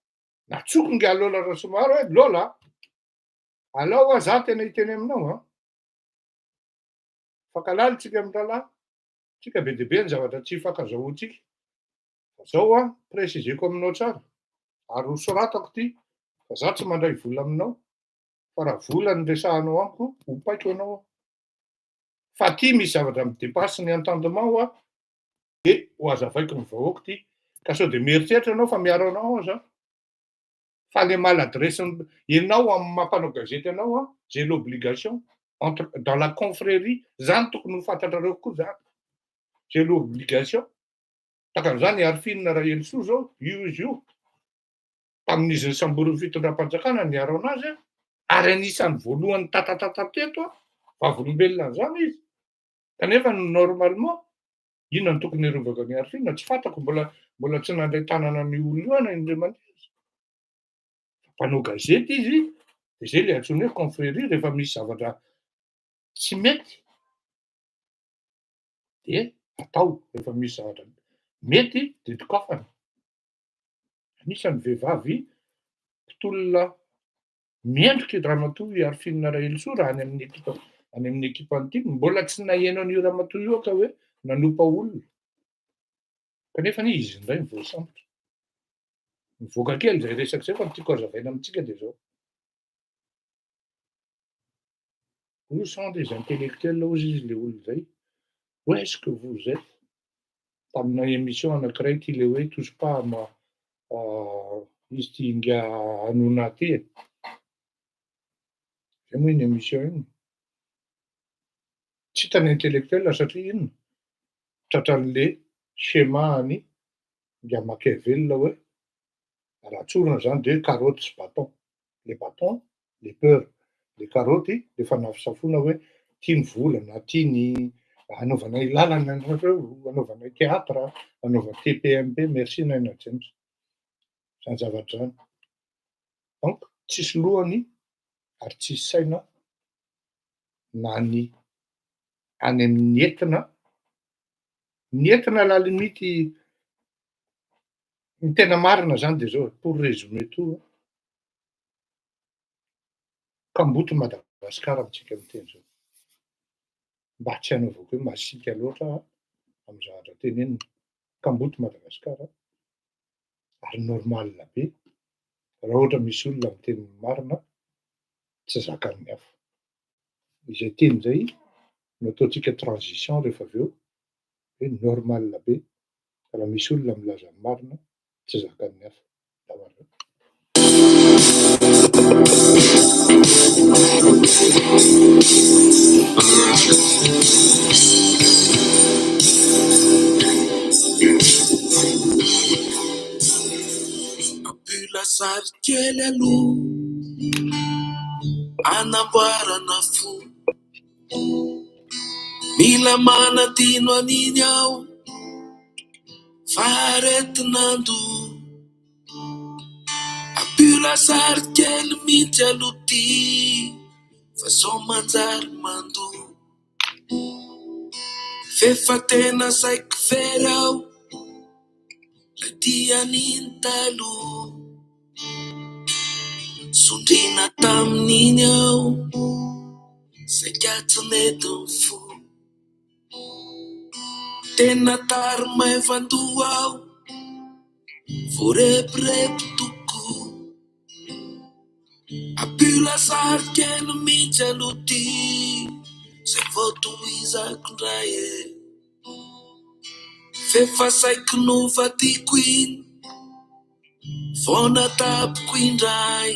Natsoko nga Lola Ratsomaharo hoe Lola, alao a za tena hiteny aminao fankalalitsika amin'ny rahalahy. Tsika be dia be ny zavatra tsy fankazahoantsika. Zao préciseko aminao tsara. Ary ho soratako ty, fa za tsy mandray vola aminao, fa raha vola ny resahanao amiko, ho paiko anao. Fa ty misy zavatra midépasse ny entendement de ho azavaiko ny vahoaka ty, ka sao de mieritreritra anao fa miaro anao za. Fa le maladresse ianao amin'ny mampanao gazety anao j'ai l'obligation dans la confrérie, zany tokony ho fantatrareo koa zany. J'ai l'obligation. Takan'izany Arfinina Rahelsoa zao, io izy io. Tamin'izy ny samboriny fitondram-panjakana niaro anazy ary anisan'ny voalohany tatatata teto vavolombelona zany izy. Kanefa normalement inona ny tokony hiarovako ny Arfinina tsy fantako, mbola tsy nandray tanana ny olona io indray mandeha. Mpanao gazety izy de zay le antsoina hoe confrérie rehefa misy zavatra tsy mety de atao, rehefa misy zavatra mety de tokafana. Anisan'ny vehivavy mpitolona miendrika ramatoa Arfinina Rahelsoa raha any amin'ny ekipany ity, mbola tsy naheno an'io ramatoa io ka hoe nanompa olona. Kanefa izy indray mivoasambotra. Mivoaka kely zay resaka zay fa ny tiako hazavaina amintsika de zao. Où sont les intellectuels hozy izy le olona zay? Où est-ce que vous êtes? Tamina émission anankiray ty le hoe touche pas izy ty nga Hanouna ty e. Zay moa iny émission iny. Tsy hitany intellectuel satria inona? Tratran'le schéma any nga Machiavel hoe Raha tsorona zany de karaoty sy baton. Le baton, le beurre, le karaoty de fanafisafoana hoe tiany vola na tiany anaovanay lalana anareo, anaovanay teatra, anaova TPMP, merci Naina James. Zany zavatra zany. Donc tsisy lohany ary tsisy saina na ny any amin'ny entina la limite ny tena marina zany de zao pour résumer tout kamboty Madagasikara amintsika miteny zao. Mba tsy hanaovako hoe masika loatra amin'ny zavatra tenenina. Kamboty Madagasikara ary normal be. Raha ohatra misy olona miteny marina tsy zakan'ny hafa. Izay teny zay no ataontsika transition rehefa aveo hoe normal be. Raha misy olona milaza ny marina tsy zakan'ny hafa. Apula sary kely aloha anamboarana fo, mila manadino aniny aho faretinando. Apula sary kely mihitsy aloha ty fa so manjary mando. Fefa tena saiko very aho la tia aniny taloha. Sondrina tamin'iny aho saika tsy mety ny fo. Tena tary maevandoha aho voarepirepy toko. Apula sary kely mihitsy aloha ty zay vao tohizako ndray e. Fefa saiko novatiko iny vao natapiko indray.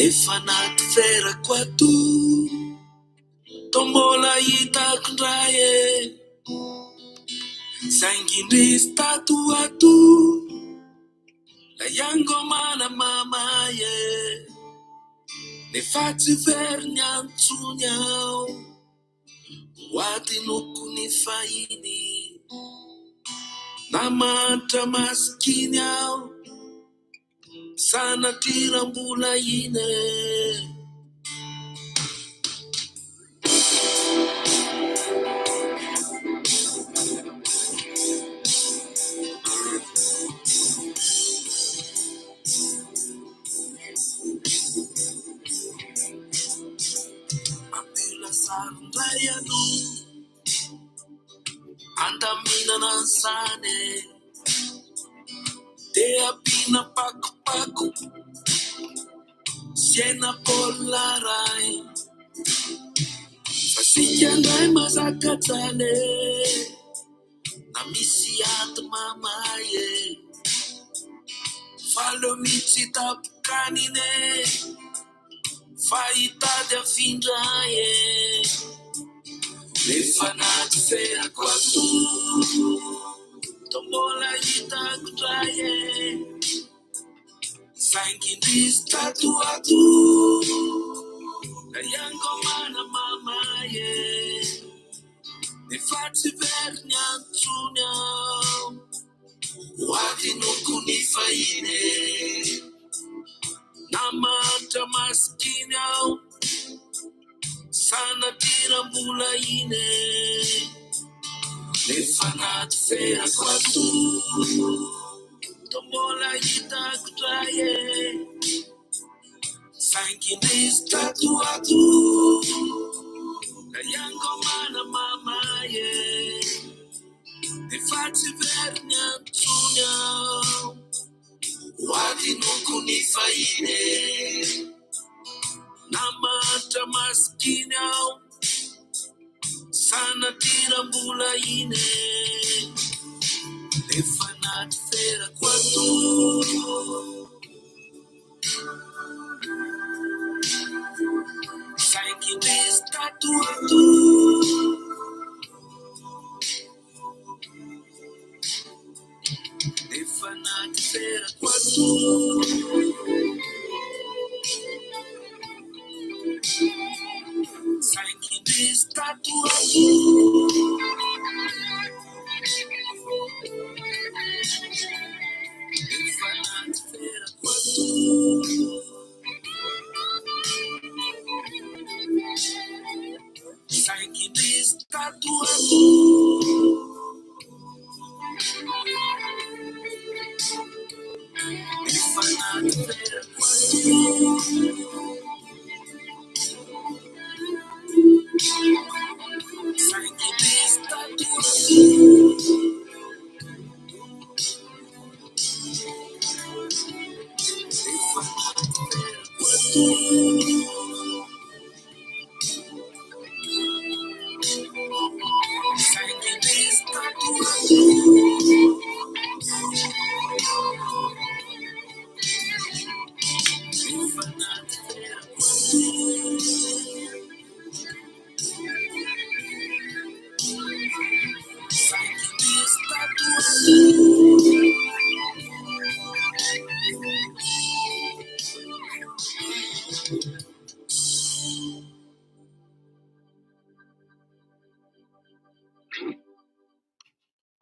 Efa naty verako ato tô mbola hitako ndray e. Saingindrisy tato ato la iangomana mamay e. Nefa tsy very ny antsony aho hoaty noko ny fahiny. Namanitra masikiny aho sanatiram-bola ine. Apula sary ndray aloha andaminana ny sane de apina pakopako siena baolina ray. Fa sika ndray mazaka tsale na misy ato mamay e. Falo mitsy tapokanine fa hitady afindray e. Nefa naty verako ato tô mbola hitako ndray e. Saingindrisy tato ato la iangomana mamay e. Nefa tsy very ny antsony aho hoaty noko ny fahiny. Namanitra masikiny aho sanatiram-bola ine. Nefa naty verako ato tô mbola hitako ndray e. Saingindrisy tato ato la iangomana mamay e. Nefa tsy very ny antsony aho hoaty noko ny fahiny. Namanitra masikiny aho sanatiram-bola ine. Nefa naty verako ato saingindrisy tato ato nefa naty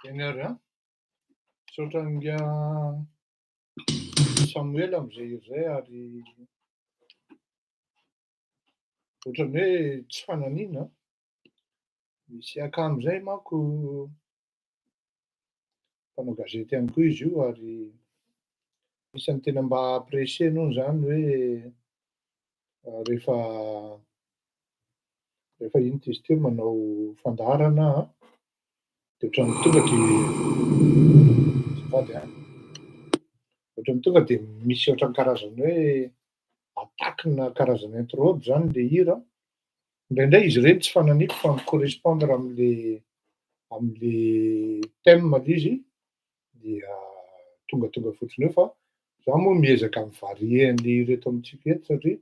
Ianareo a misaotra nga Samuel am'izay irzay ary ohatran'ny hoe tsy fananina. Misy akanjo zay manko mpanao gazety ihany koa izy io ary isan'ny tena mba apprécier-nao zany hoe rehefa ino ty izy teo manao fandaharana de ohatran'ny tonga de azafady ohatran'ny tonga de misy ohatran'ny karazany hoe attaque-na karazana interrope zany le hira. Indraindray izy ireny tsy fananiko fa mi-correspondre am'le thème l'izy dia tonga fotsiny eo fa zaho moa miezaka mi-varier an'le hira eto amintsika eto satria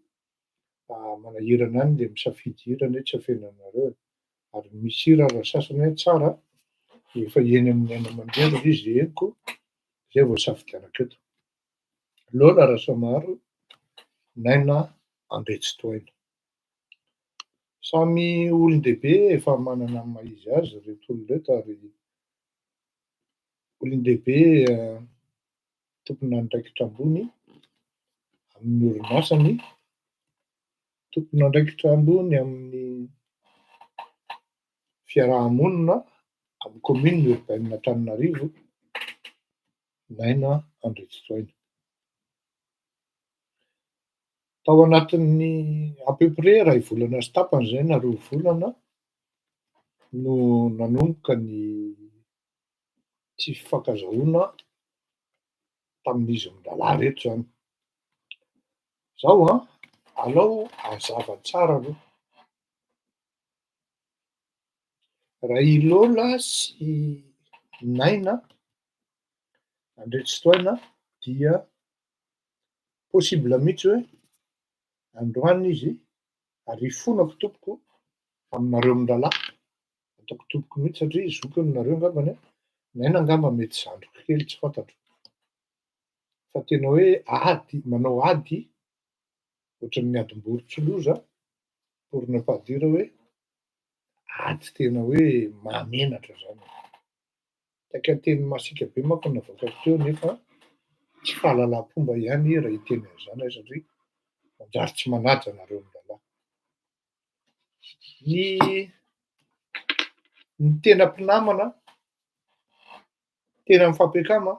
manahirana any de misafidy hira hoe tsy afeno anareo ary misy hira raha sasany hoe tsara de efa eny amin'ny Aina Mandrendro izy henoko zay vao safidianako eto. Lola Rasamaro, Naina Andretsotoaina. Samy olon-dehibe efa manana ny maha izy azy reto olona reto ary olon-dehibe tompona andraikitra ambony amin'ny orinasany, tompona andraikitra ambony amin'ny fiarahamonina amin'ny commune urbaine Antananarivo, Naina Andretsotoaina. Tao anatin'ny à peu près ray volana sy tapany zay na 2 volana no nanomboka ny tsy fifankazahoana tamin'izy mindralahy reto zany. Zao alao hazava tsara aloha. Raha i Lola sy Naina Andretsotoaina dia possible mihitsy hoe androany izy ary ifonako tompoko aminareo mindralahy, ataoko tompoko mihitsy satria zokiny nareo angambany a, Naina angamba mety zandriko kely tsy fantatro. Fa tena hoe ady, manao ady ohatran'ny adim-borotsy loza pour ne pas dire hoe ady tena hoe mahamenatra zany. Taika teny masika be manko navakako teo nefa tsy fahalalam-pomba ihany raha hiteny an'izany aho satria manjary tsy manaja anareo mindralahy. Ny tena mpinamana, tena mifampiakama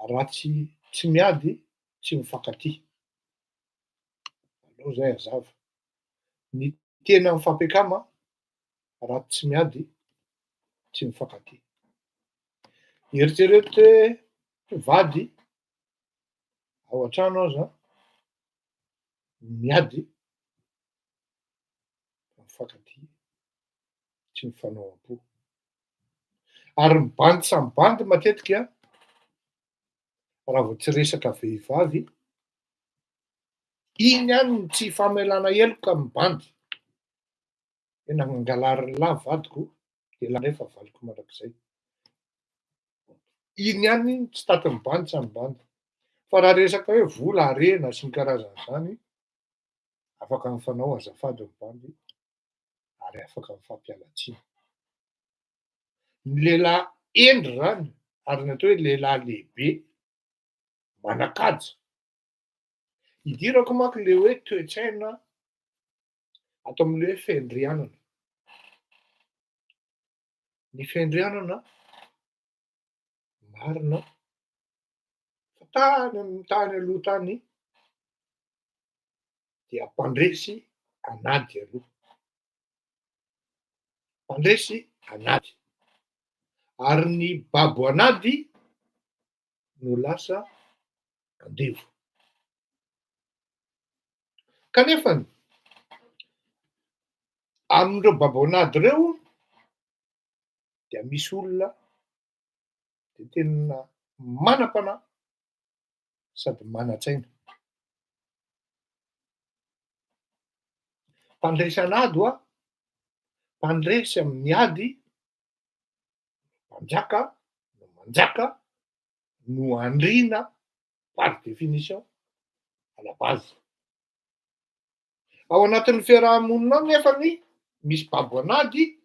raha tsy miady tsy mifankatia. Aleo zay hazava. Ny tena mifampiakama raha tsy miady tsy mifankatia. Eritrereto hoe vady ao an-trano aza miady mifankatia tsy mifanao am-po. Ary ny bandy samy bandy matetika raha vao tsy resaka vehivavy, iny ihany no tsy famelana heloka amin'ny bandy hoe nangalary lahy vadiko de lahy ndray fa valiko mandrakizay. Iny ihany tsy tatin'ny bandy samy bandy. Fa raha resaka hoe vola, harena sy ny karazan'izany, afaka mifanao azafady ny bandy ary afaka mifampiala-tsiny. Ny lehilahy endry zany ary ny atao hoe lehilahy lehibe manan-kaja. Idirako manko le hoe toe-tsaina atao amin'le hoe fandrianana. Ny fandrianana marina fa tany aloha tany dia mpandresy anady aloha. Mpandresy anady. Ary ny babo anady no lasa andevo. Kanefany amindreo babo anady reo dia misy olona de tena manam-panahy sady manan-tsaina. Mpandresy anady ho aho, mpandresy amin'ny ady, mpanjaka no manjaka no andriana par définition à la base. Ao anatin'ny fiarahamonina ao nefany misy babo anady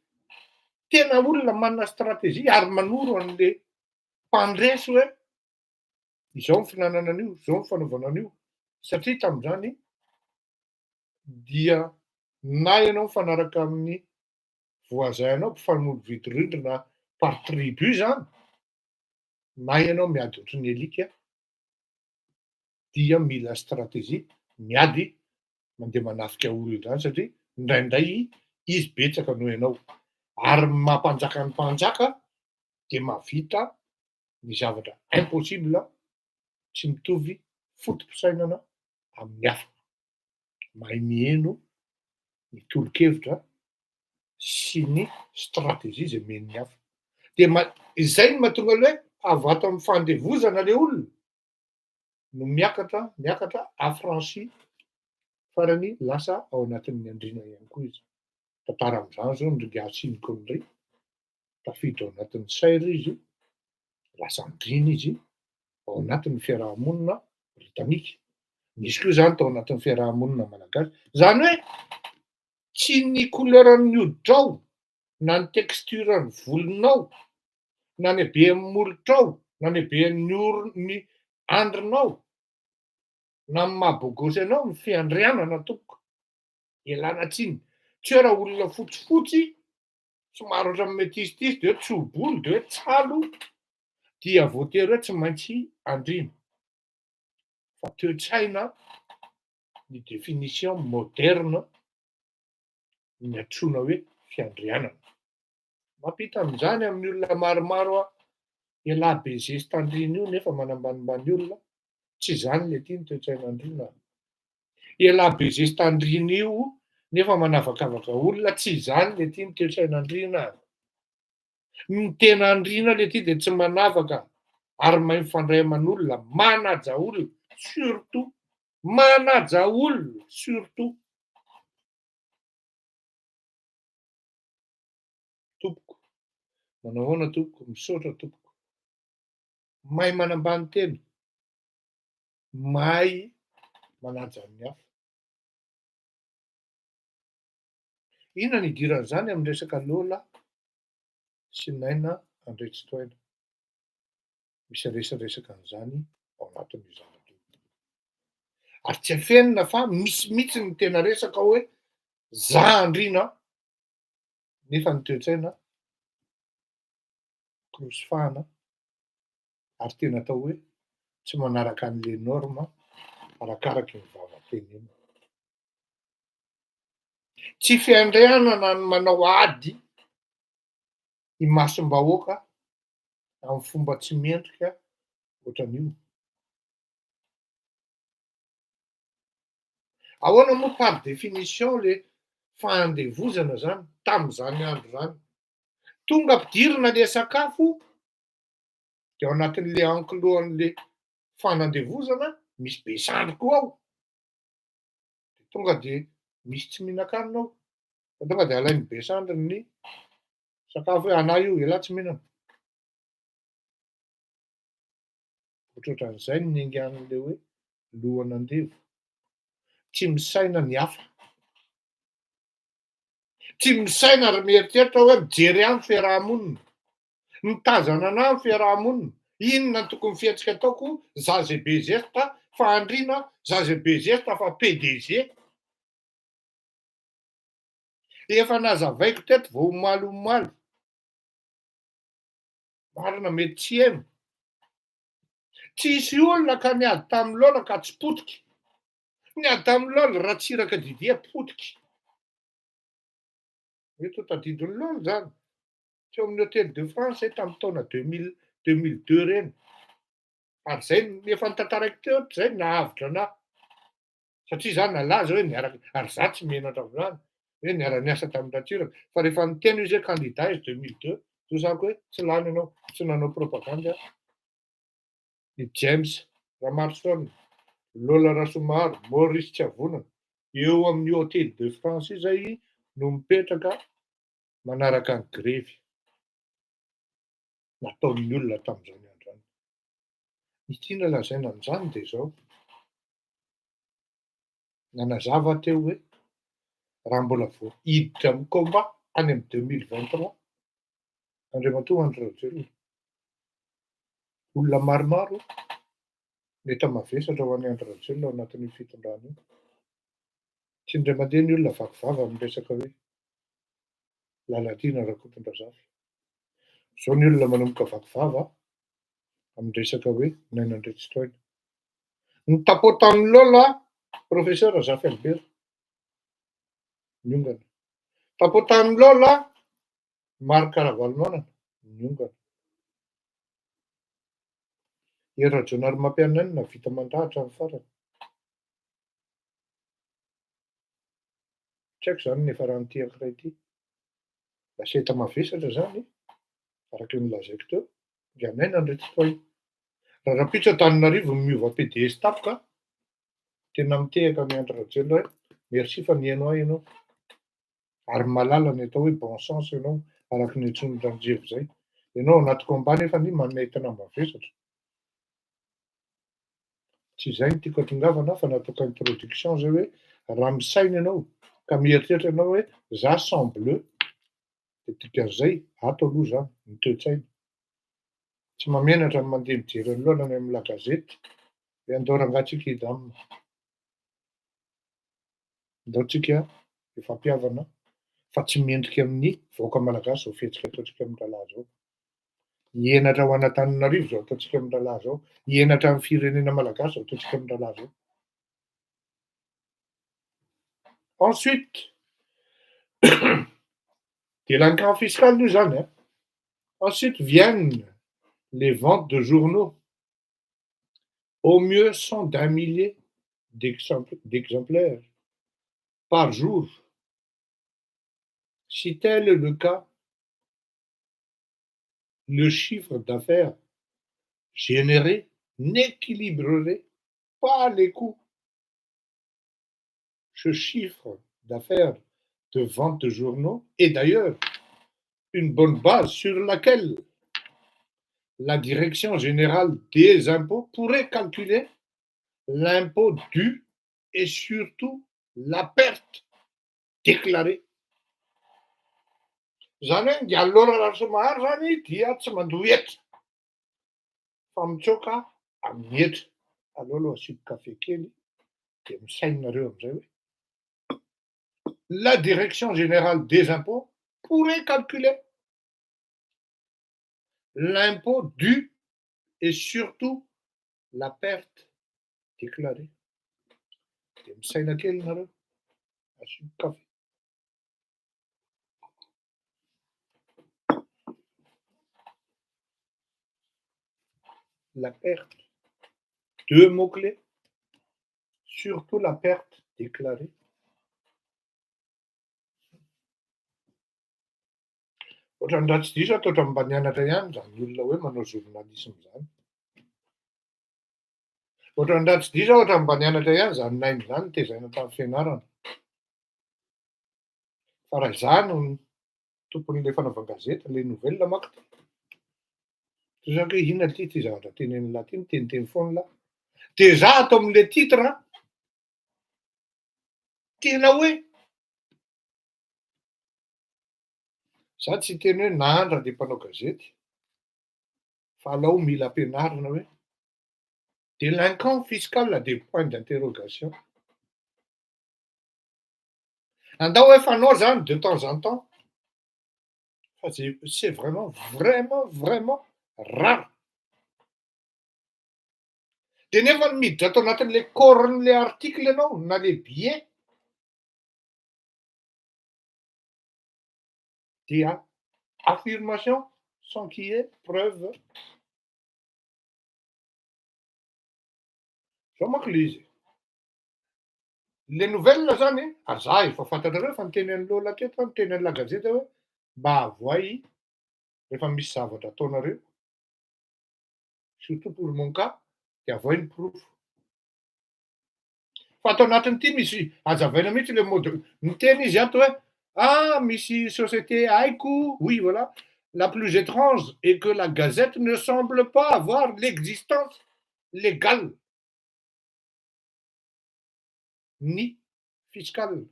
tena olona manana stratégie ary manoro an'le mpandresy hoe izao ny finanana an'io, izao ny fanaovana an'io, satria tam'izany dia na ianao mifanaraka amin'ny voisin anao mpifanolovidorindrina par tribu zany, na ianao miady ohatrin'ny alika dia mila stratégie miady mandeha manafika olona zany satria indraindray izy betsaka noho ianao. Ary mampanjaka ny mpanjaka de mahavita ny zavatra impossible tsy mitovy fotom-pisainana amin'ny hafa. Mahay miheno ny toro-kevitra sy ny stratégie zay omen'ny hafa. De izay no mahatonga hoe avy ato amin'ny fandevozana le olona no miakatra affranchi farany lasa ao anatin'ny andriana ihany koa izy. Tantara am'izany zao ny Gasy Connery, tafiditra ao anatin'ny saira izy, lasa andriana izy ao anatin'ny fiarahamonina britanika. Misy koa zany tao anatin'ny fiarahamonina malagasy. Zany hoe tsy ny couleurany hoditrao, na ny texturan'ny volonao, na ny habean'ny molotrao, na ny habean'ny andrinao, na ny mahabôgôsy anao ny fiandrianana tompoko. Ialana tsiny. Tsy hoe raha olona fotsifotsy, somary ohatran'ny métistisy de hoe tso-bolo de hoe tsalo dia voatery hoe tsy maintsy andriana. Fa toe-tsaina ny définition moderne ny antsoina hoe fiandrianana. Mampita an'izany amin'ny olona maromaro aho, ialahy be zesy tandrina io nefa manambanimbany olona, tsy zany le tiany toe-tsain'andriana. Ialahy be zesy tandrina io nefa manavakavaka olona, tsy zany le tiany toe-tsain'andriana. Ny tena andriana le ty de tsy manavaka ary mahay mifandray aman'olona, manaja olona surtout, manaja olona surtout. Tompoko, manao ahoana tompoko? Misaotra tompoko. Mahay manambany teny, mahay manaja ny hafa. Inona ny idiran'izany amin'ny resaka Lola sy Naina Andretsotoaina? Misy resaresaka an'izany ao anatin'io zavatra io. Ary tsy afenina fa misy mihitsy ny tena resaka hoe za andriana nefa ny toe-tsaina korosofahana ary tena atao hoe tsy manaraka an'le norma arakaraky ny vavan-teny iny. Tsy fiandrianana ny manao ady imasom-bahoaka amin'ny fomba tsy mendrika ohatran'io. Ahoana moa par définition le fandevozana zany tam'izany andro zany? Tonga ampidirina le sakafo de ao anatin'le enclos-n'le fanandevozana misy besandry koa ao. Tonga de misy tsy mihinan-kanina ao. Fa tonga de alainy besandry ny sakafo hoe anà io ialahy tsy mihinana. Ohatrohatran'izay ny niangan'le hoe lohan'andevo. Tsy misaina ny hafa. Tsy misaina ary mieritreritra hoe mijery any fiarahamonina, mitazana anahy ny fiarahamonina, inona ny tokony fiatsika ataoko, za zay be zesta fa andriana, za zay be zesta fa PDG. Efa nazavaiko teto vao omaly. Marina mety tsy heno. Tsisy olona ka niady tamin'ny laola ka tsy potika. Niady tamin'ny laola raha tsy iraka didia potika. Mety ho tadidin'ny laola zany. Teo amin'ny Hôtel de France tamin'ny taona 2002 reny. Ary zay efa nitantaraiko teo zay nahavitra anahy. Satria za nalaza hoe niaraka, ary za tsy menatra amin'izany. Hoe niara-niasa tamin'ny Ratsiraka. Fa rehefa niteny izy hoe candidat izy 2002, zosako hoe tsy lany ianao, tsy nanao propagande aho. I James Ramarson, Lola Rasomaro, Maurice Tsiavonana, eo amin'ny Hôtel de France izay no mipetraka manaraka ny grevy. Nataon'ny olona tamin'izany andro izany. Ity nalazaina amin'izany dia izao. Nanazava teo hoe raha mbola vao hiditra amin'ny combat any amin'ny 2023, Andriamatoa Andry Rajoelina. Olona maromaro mety mavesatra ho an'ny Andry Rajoelina ao anatin'ny fitondrana io. Tsy indray mandeha ny olona vakivava amin'ny resaka hoe lalatiana Rakotondrazafy. Izao ny olona manomboka vakivava amin'ny resaka hoe Nainandriatsitoina. Ny tapotan'ny laola Profesera Zafy Albert niongana. Tapotan'ny laola Marc Ravalomanana niongana. Ery Rajaonary Mampianina vita mandahatra amin'ny farany. Tsy haiko izany nefa raha n'ity ankiray ity. Laseta mavesatra zany, araka ny lazaiko teo, dia Nainandriatsitoina. Raha Rapitso-Antananarivo miova PDS tapoka, tena mitehaka ny Andry Rajoelina hoe merci fa nihaino ahy ianao. Ary malala ny atao hoe bon sens ianao, araka ny antsoin'ny Randrivo izay. Ianao anaty combat nefa ny manentana mavesatra. Tsy izay no tiako hatongavana fa nataoko introduction zay hoe raha misaina ianao ka mieritreritra ianao hoe za sang bleu, dia dikan'izay ato aloha zany ny toe-tsaina. Tsy mamenatra ny mandeha mijery ny laola any amin'ny La Gazette, hoe andao rangatsika hidamina. Andaotsika hifampihavana fa tsy mendrika amin'ny vahoaka malagasy zao fihetsika ataontsika amin'ny rahalahy zao. Hienatra ho an'Antananarivo zao ataontsika amin'ny rahalahy zao. Hienatra amin'ny firenena malagasy zao ataontsika amin'ny rahalahy zao. Ensuite, délinquant fiscal io zany. Ensuite viennent les ventes de journaux. Au mieux 100 000 d'exemplaires par jour. Si tel est le cas, le chiffre d'affaires généré n'équilibrerait pas les coûts. Ce chiffre d'affaires de vente de journaux est d'ailleurs une bonne base sur laquelle la Direction générale des impôts pourrait calculer l'impôt dû et surtout la perte déclarée. Zany hoe dia Lola Rasomaro zany dia tsy mandoa hetra fa mitsoaka amin'ny hetra. Aleo aloha asiako kafe kely dia misainareo amin'izay hoe la Direction générale des impôts pourrait calculer l'impôt dû et surtout la perte déclarée. Dia misaina kely nareo, asiako kafe. La perte. Deux mots-clés. Surtout la perte déclarée. Ohatran'ny raha tsy diso ato ohatran'ny mba nianatra ihany zany olona hoe manao journalisme zany. Ohatran'ny raha tsy diso ohatran'ny mba nianatra ihany zany nainy zany tezaina tamin'ny fianarana. Fa raha izany no tompon'ilay fanaovan-gazety, ilay nouvelle manko. Zaka hoe inona ity ty zavatra tenen'ny lahy ty, teniteny foana lahy. Dia za ato amin'ilay titre, tena hoe za tsy teny hoe nahandra dia mpanao gazety, fa alao mila ampianarina hoe délinquant fiscal des points d'interrogation. Andao hoe fanao zany de temps en temps, fa c'est vraiment rare. Dia nefa miditra ato anatin'le corn'le article ianao na le billet dia affirmation sans qu'il y ait preuve. Zao manko le izy. Le nouvelle zany za efa fantatrareo fa miteny an'i Lola teto aho, miteny an'i La Gazette hoe mba avoay rehefa misy zavatra ataonareo, surtout pour mon cas, dia avoay ny proof. Fa ato anatin'ity misy hazavaina mihitsy le mot de miteny izy ato hoe misy société haiko, oui voilà, la plus étrange est que la Gazette ne semble pas avoir l'existence légale ni fiscale.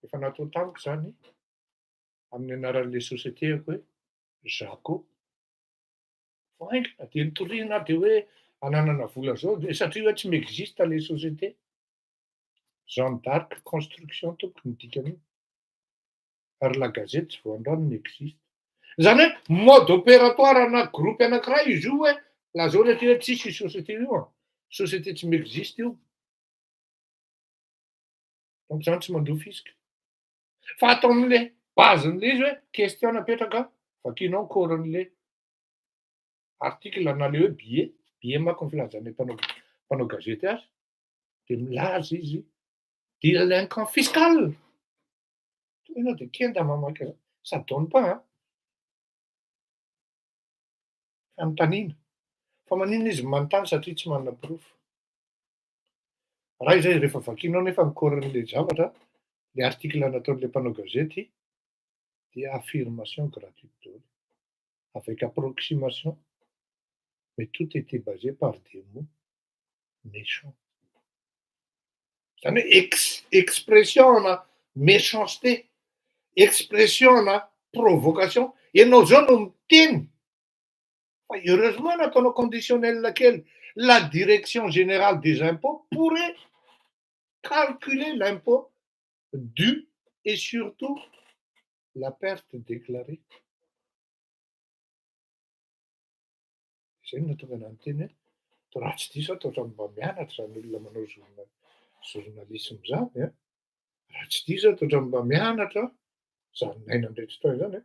Efa natao tamiko zany amin'ny anaran'le sociétéko hoe Jaco. Voaingana dia nitoriana dia hoe ananana vola zao de satria hoe tsy miexista les sociétés. Jeanne d'Arc construction tompoko ny dikan'io. Ary La Gazette tsy vao androany miexiste. Zany hoe mode opératoire ana groupe anankiray izy io hoe la zao le hoe tsisy société io société tsy miexiste io. Donc zany tsy mandoa fisika. Fa atao amin'le basen'le izy hoe question napetraka vakianao coran'le article na le hoe billet manko ny filazan'le mpanao gazety azy dia milaza izy délinquant fiscal. Ianao dia kenda mamaky an'izany, ça donne pas anontaniana. Fa maninona izy manontany satria tsy manana proof. Raha izay rehefa vakianao nefa ny coran'le zavatra, le article nataon'le mpanao gazety dia affirmation gratuite daholo, avec approximation, mais tout était basé par des mots méchants. Zany hoe expression na méchanceté, expression na provocation, ianao zao no miteny. Fa heureusement nataonao conditionnel kely. La direction générale des impôts pourrait calculer l'impôt dû et surtout la perte déclarée. Zay no nahatonga anahy niteny hoe raha tsy diso aho ohatran'ny mba mianatra zany olona manao journalisme zany raha tsy diso aho ohatran'ny mba mianatra zany naina andretry zany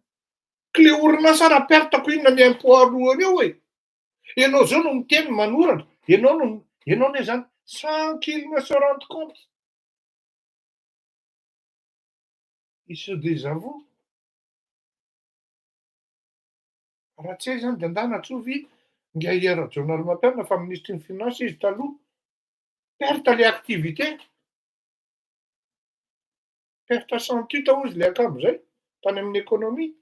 que le orinasa raha pertako inona ny impôt alohany eo ianao zao no miteny manoratra, ianao ne zany sans qu'il ne se rende compte. Il se désavoue. Raha tsy hay zany dia andana tsovy Ngahiera Journal Matin nafa ministre ny finance izy taloha, perte les activités, perte 108 hoy izy le ankambozay tany amin'ny économie,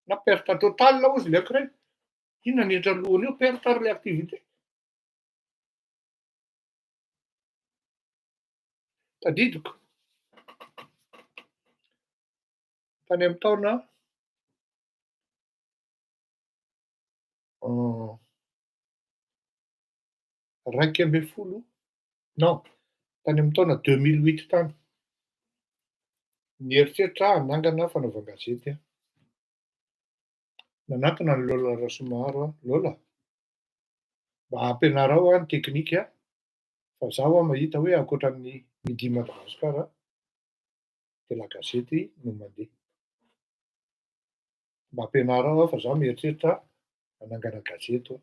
na perte totale hoy izy le ankiray. Inona ny entra lohany eo, perte ary le activité. Tadidiko tany amin'ny taona raiky ambin'ny folo, non, tany amin'ny taona 2008 tany. Nieritreritra hanangana fanaovan-gazety aho. Nanantona ny Lola Rasomaharo aho, Lola, mba ampianarao ny teknika fa zaho mahita hoe ankoatran'ny Midi Madagasikara dia La Gazety no mandeha. Mba ampianarao aho fa zaho mieritreritra hanangana gazety aho.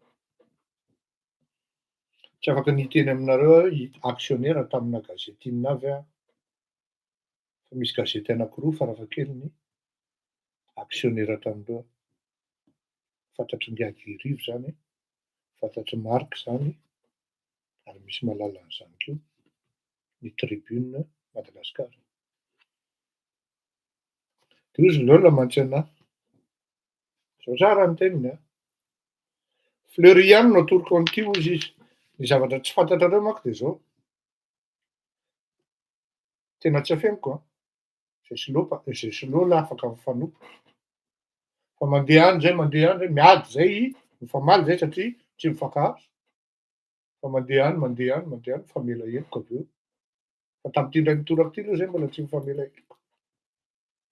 Tsy afaka niteny aminareo aho actionnaire tamina gazety Inona avy aho. Fa misy gazety anankiroa farafahakeliny actionnaire tamindreo. Fantatry Ngiahy zany, fantatry Marc zany, ary misy mahalala an'izany koa ny Tribune Madagasikara. Dia izy Lola mantsy anahy. Zao tsara ny teniny Fleury no atoroko an'ity hozy izy. Ny zavatra tsy fantatrareo manko dia zao. Tena tsy afeniko zay Lola afaka mifanopo. Fa mandeha any zay miady zay mifamaly zay satria tsy mifankahazo. Fa mandeha any mifamela henoko avy eo. Fa tamin'ity indray nitorako ity aloha zay mbola tsy mifamela henoko.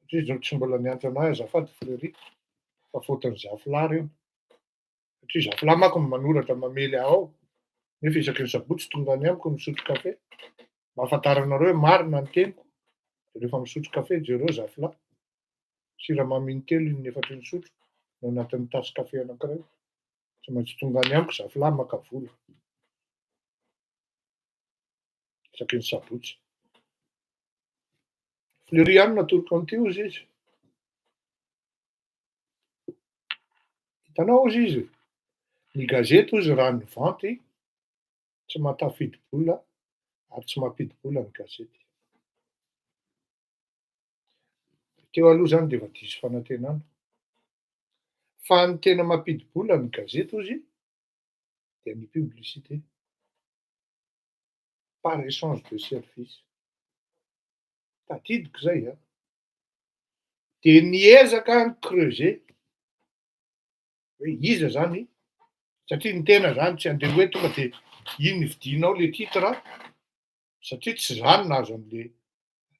Satria izy tsy mbola niantso anahy azafady Fleury fa fôtiny zafy lary io. Satria zafilahy manko no manoratra mamely aho ao, nefa isaky ny sabotsy tonga any amiko misotro kafe. Mba ahafantaranareo hoe marina ny teniko, de rehefa misotro kafe jereo zafilahy, siramamy intelo iny efatry ny sotro ao anatin'ny tasy kafe anankiray. Tsy maintsy tonga any amiko zafilahy maka vola, isaky ny sabotsy. Fleury any natoroko an'ity ozy izy. Hitanao ozy izy, ny gazety ozy raha nivanty, tsy mahatafidy-bola ary tsy mampidi-bola ny gazety. Teo aloha zany de efa diso fanantenana. Fa ny tena mampidi-bola ny gazety ozy de ny publicité, par échange de service. Tadidiko zay a. De niezaka ny creuser hoe iza zany, satria ny tena zany tsy andeha hoe tonga de iny vidinao le titre, satria tsy zany nahazo an'le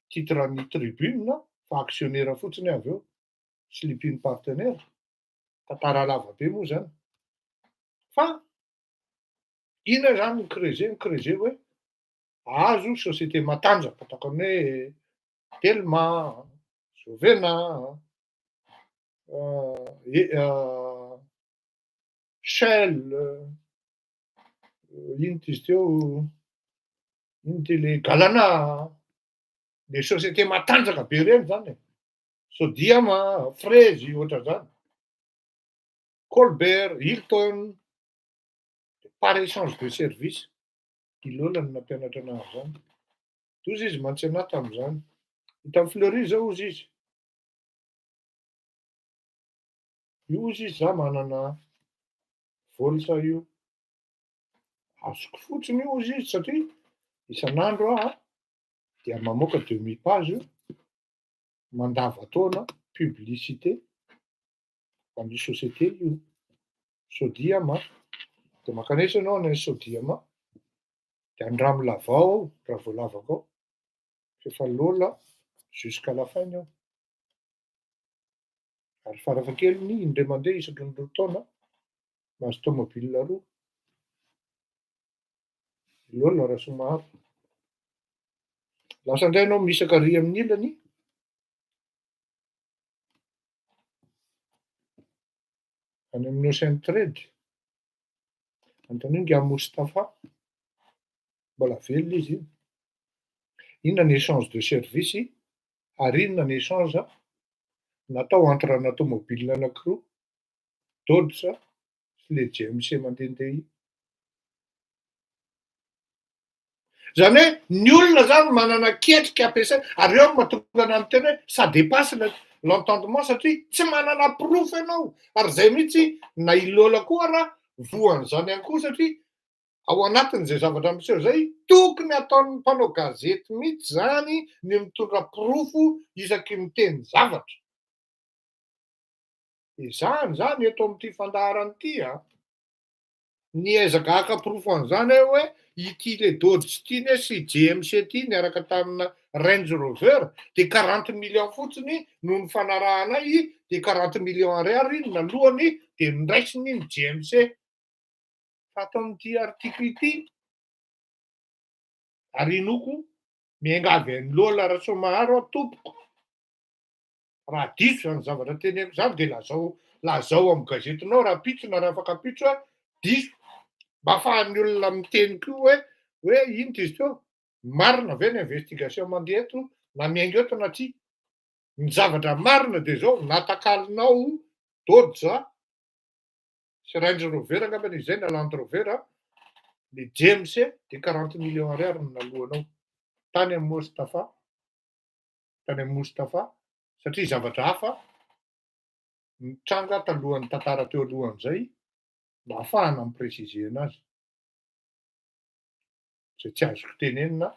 titran'ny tribune fa actionnaire fotsiny avy eo, slip-iny partenaire. Tantara lava be moa zany. Fa ina zany ny creuser hoe azo société matanjaka tahaka ny hoe Telma, Sovena, Shell, ino ty izy teo, ino ty le Galana, le société matanjaka be reny zany e. Sodiama, Frezy, ohatran'izany. Colbert, Hilton, par échange de service. I Lola no nampianatra anazy zany. Toy izy mantsy anahy tam'zany. Hitan'ny Fleury zao ozy izy. Io ozy izy za manana volsa io. Azoko fotsiny io ozy izy satria isan'andro aho dia mamoaka 2000 page io, mandavan-taona publicité ho an'io société io. Sodiama, de makanesa ianao any Sodiama, de andramo Lavao aho, raha vao lavako ao, efa Lola jusqu'à la fin aho. Ary farafahakeliny indray mandeha isaky ny 2 taona mahazo tômôbila 2. Lola raha somary. Lasa indray anao misaka arỳ amin'ny ilany, any amin'ny Ocean Trade, anontaniana ngia Moustapha, mbola velona izy io. Inona ny échange de service ary inona ny échange natao entre ana tômôbila anankiroa, Dodge sy le GMC mandehandeha io. Zany hoe ny olona zany manana ketrika ampiasaina, ary eo mahatonga anahy miteny hoe ça dépasse l'entendement satria tsy manana proof ianao. Ary zay mihitsy na i Lola koa raha voan'izany ihany koa satria ao anatin'izay zavatra miseho zay, tokony ataon'ny mpanao gazety mihitsy zany ny mitondra profo isaky miteny zavatra. Izany zany eto amin'ity fandaharana ity a, niezaka haka profo an'izany aho hoe ity le Dodge ity ne sy GMC ity niaraka tamina Range Rover de 40 millions fotsiny no nifanarahanay, de 40 millions ariary ny lohany de niraisiny ny GMC. Fato amin'ity article ity, ary inoko miangavy an'ny Lola Rasomaharo aho tompoko. Raha diso zany zavatra teneniko zany de lazao amin'ny gazetinao raha pitsona raha afaka pitso hoe diso, mba ahafahan'ny olona miteny koa hoe ino ty izy teo, marina ve ny investigation mandeha eto na miainga eto na tsia. Ny zavatra marina de zao, natakalinao Dodge sy Range Rover angambany izay na Land Rover, le GMC de 40 millions ariary no nalohanao tany amin'ny Moustapha, satria zavatra hafa nitranga talohan'ny tantara teo alohan'izay mba ahafahana mipresize anazy. Zay tsy azoko tenenina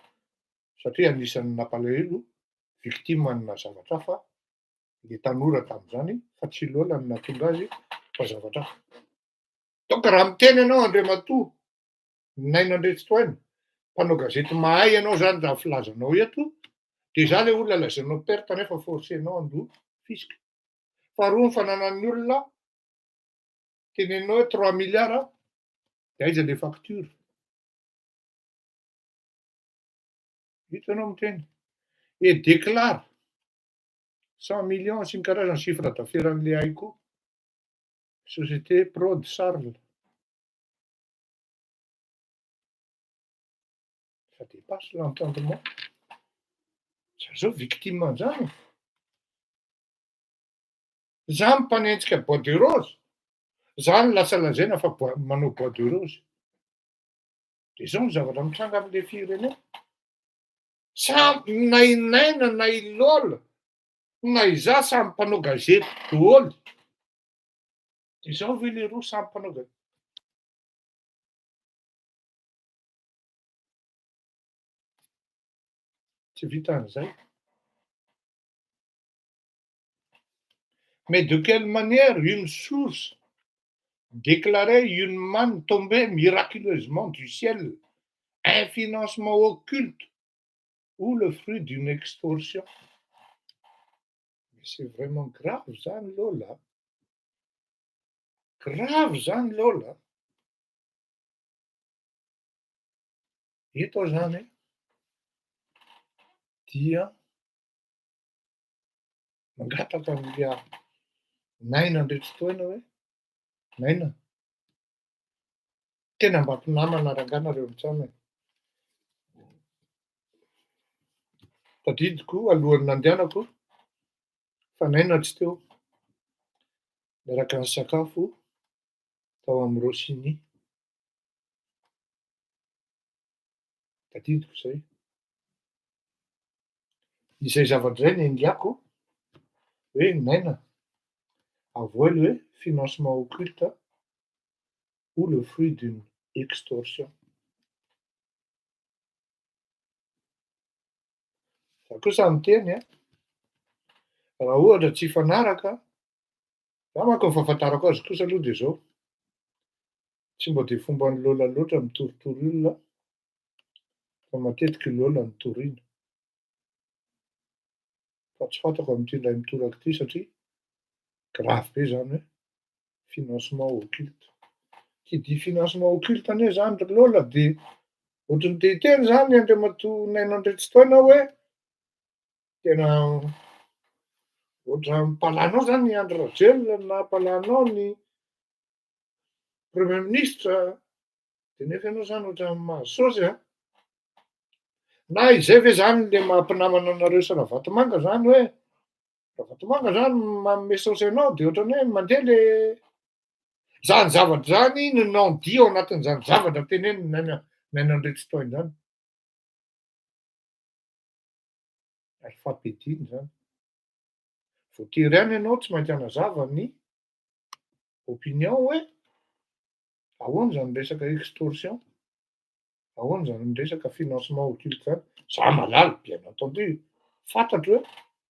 satria anisan'ny nampalahelo victime-na zavatra hafa le tanora tam'izany fa tsy Lola no nahatonga azy fa zavatra hafa. Donc raha miteny ianao Andriamatoa Nainandretsitoaina, mpanao gazety mahay ianao zany raha filazanao eto, de za le olona lazainao perte nefa forcenao handoa fisika. Faharoa ny fananan'ny olona teneninao hoe 3 milliards de aiza le facture. Hitanao miteny et déclare 100 millions sy ny karazany chiffre d'affaires-n'le haiko société Prod Sarl. Ça dépasse l'entendement. Za zao victime an'zany. Za mpanenjika bois de rose. Za no lasa lazaina fa manao bois de rose. De zao ny zavatra mitranga am'le firenena. Na i Naina na i Lola na iza samy mpanao gazety daholo. De zao ve le roa samy mpanao gazety. Tsy vitan'izay. Mais de quelle manière une source déclarait une manne tombée miraculeusement du ciel, un financement occulte ou le fruit d'une extorsion? Mais c'est vraiment grave zany Lola. Grave zany Lola. Eto zany dia mangataka an'le Naina andretsi-taona hoe Naina, tena mba mpinamana rangahy nareo mitsana. Tadidiko alohan'ny nandehanako fa Naina tsy teo. Niaraka nisakafo tao amin'ny Rossini. Tadidiko zay. Izay zavatra zay nendiako hoe Naina, avouez le financement occulte ou le fruit d'une extorsion. Za kosa miteny raha ohatra tsy hifanaraka, za manko ny fahafantarako azy kosa aloha de zao. Tsy mba de fomban'ny Lola loatra mitoritory olona fa matetiky Lola mitoriana. Fa tsy fantako amin'ity indray mitoraka ity satria grave be zany hoe financement occulte. Qui dit financement occulte anie zany Lola de ohatriny te hiteny zany Andriamatoa Naina Andretsi-taona hoe tena ohatra mpalanao zany ny Andry Rajoelina na mpalanao ny Premier Ministre, de nefa ianao zany ohatrany mahazo saosy a. Na izay ve zany le mahampinamana anareo sy Ravatomanga zany hoe Ravatomanga zany manome saosy anao de ohatrany hoe mandeha le zany zavatra zany no non-dit ao anatin'izany zavatra teneniny Naina Andretsi-taona zany. Alphabetiny zany. Voatery ihany ianao tsy maintsy hanazava ny opinion hoe ahoana zany resaka extorsion, ahoana zany resaka financement occulte zany. Za malala bien entendu, fantatro hoe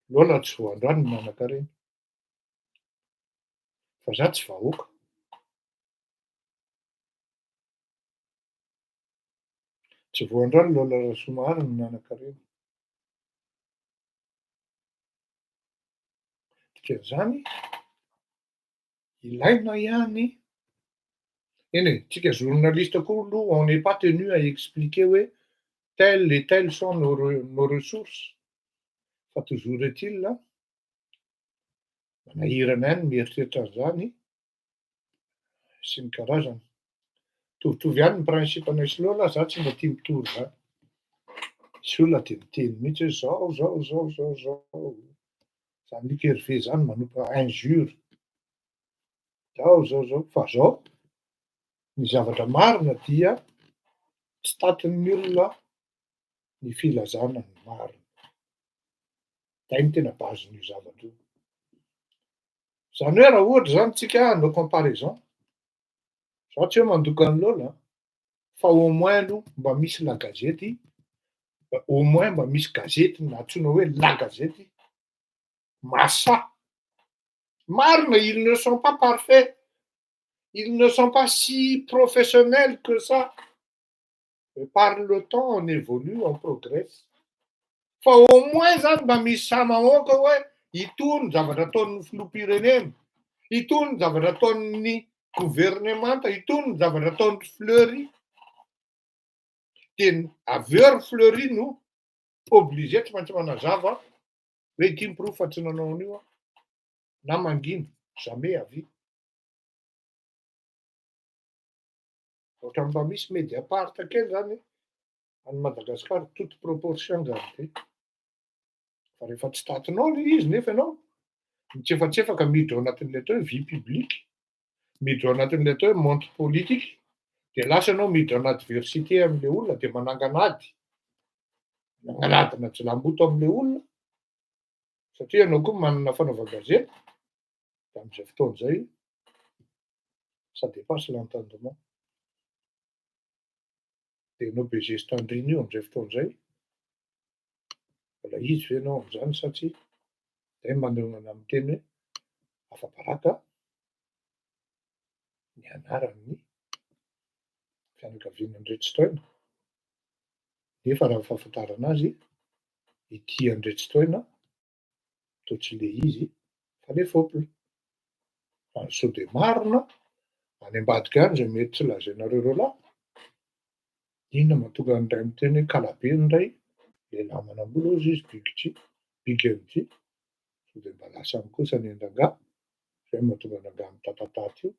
Lola tsy voandroany ny nanan-karena. Fa za tsy vahoaka. Tsy voandroany Lola Rasomahary ny nanan-karena. Dikan'izany ilaina ihany. Eny e, tsika journaliste koa aloha on n'est pas tenu à expliquer hoe telles et telles sont nos ressources. Fa toujours est-il manahirana ihany mieritreritra an'izany sy ny karazany. Mitovitovy ihany ny principe anay sy Lola, za tsy mba tia mitory zany. Sy olona de miteny mihitsy hoe zao. Zany alika Hervé zany manompo injure. Zao. Fa zao ny zavatra marina dia tsy tatin'ny olona ny filazana ny marina. Zay no tena basen'io zavatra io. Zany hoe raha ohatra zany tsika hanao comparaison, za tsy hoe mandoka an'i Lola fa au moins aloha mba misy la gazety, au moins mba misy gazety na antsoina hoe la gazety Massa. Marina, ils ne sont pas parfaits. Ils ne sont pas si professionnels que ça. Et par le temps, on évolue, on progresse. Fa au moins zany mba misy samahoaka hoe itony zavatra ataon'ny filoham-pirenena, itony zavatra ataon'ny gouvernemanta itony zavatra ataon'ny Fleury dia aveo Fleury no obligé tsy maintsy manazava hoe ity miprofo fa tsy nanao an'io na mangina jamais avy. Ohatra mba misy Mediapart kely zany any Madagasikara toute proportion gardée. Fa rehefa tsy tatinao le izy nefa ianao mitsefatsefaka miditra ao anatin'ilay atao hoe vie publique, miditra ao anatin'ilay atao hoe monde politique, dia lasa ianao miditra anaty diversité amin'ilay olona dia mananganady jilamboto amin'ilay olona satria ianao koa manana fanaovan-gazety dia amin'izay fotoan'izay ça dépasse l'entendement. Dia ianao Béger Standrine io amin'izay fotoan'izay mbola izy ve ianao amin'izany sa tsia? Zay manehoana amin'ny teny hoe afa-baraka ny anaran'ny fianakaviana Andretsintoina. Nefa raha ny fahafantarana azy ity Andretsintoina toa tsy le izy fa le peuple. Sao dia marina any ambadika any izay mety tsy lazainareo roalahy. Inona mahatonga an'indray miteny hoe Kalabe indray lehilahy manam-bola hozy izy big MG sao dia mba lasa any kosa ny endangà izay mahatonga an'angà mitatatat io.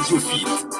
Casofit,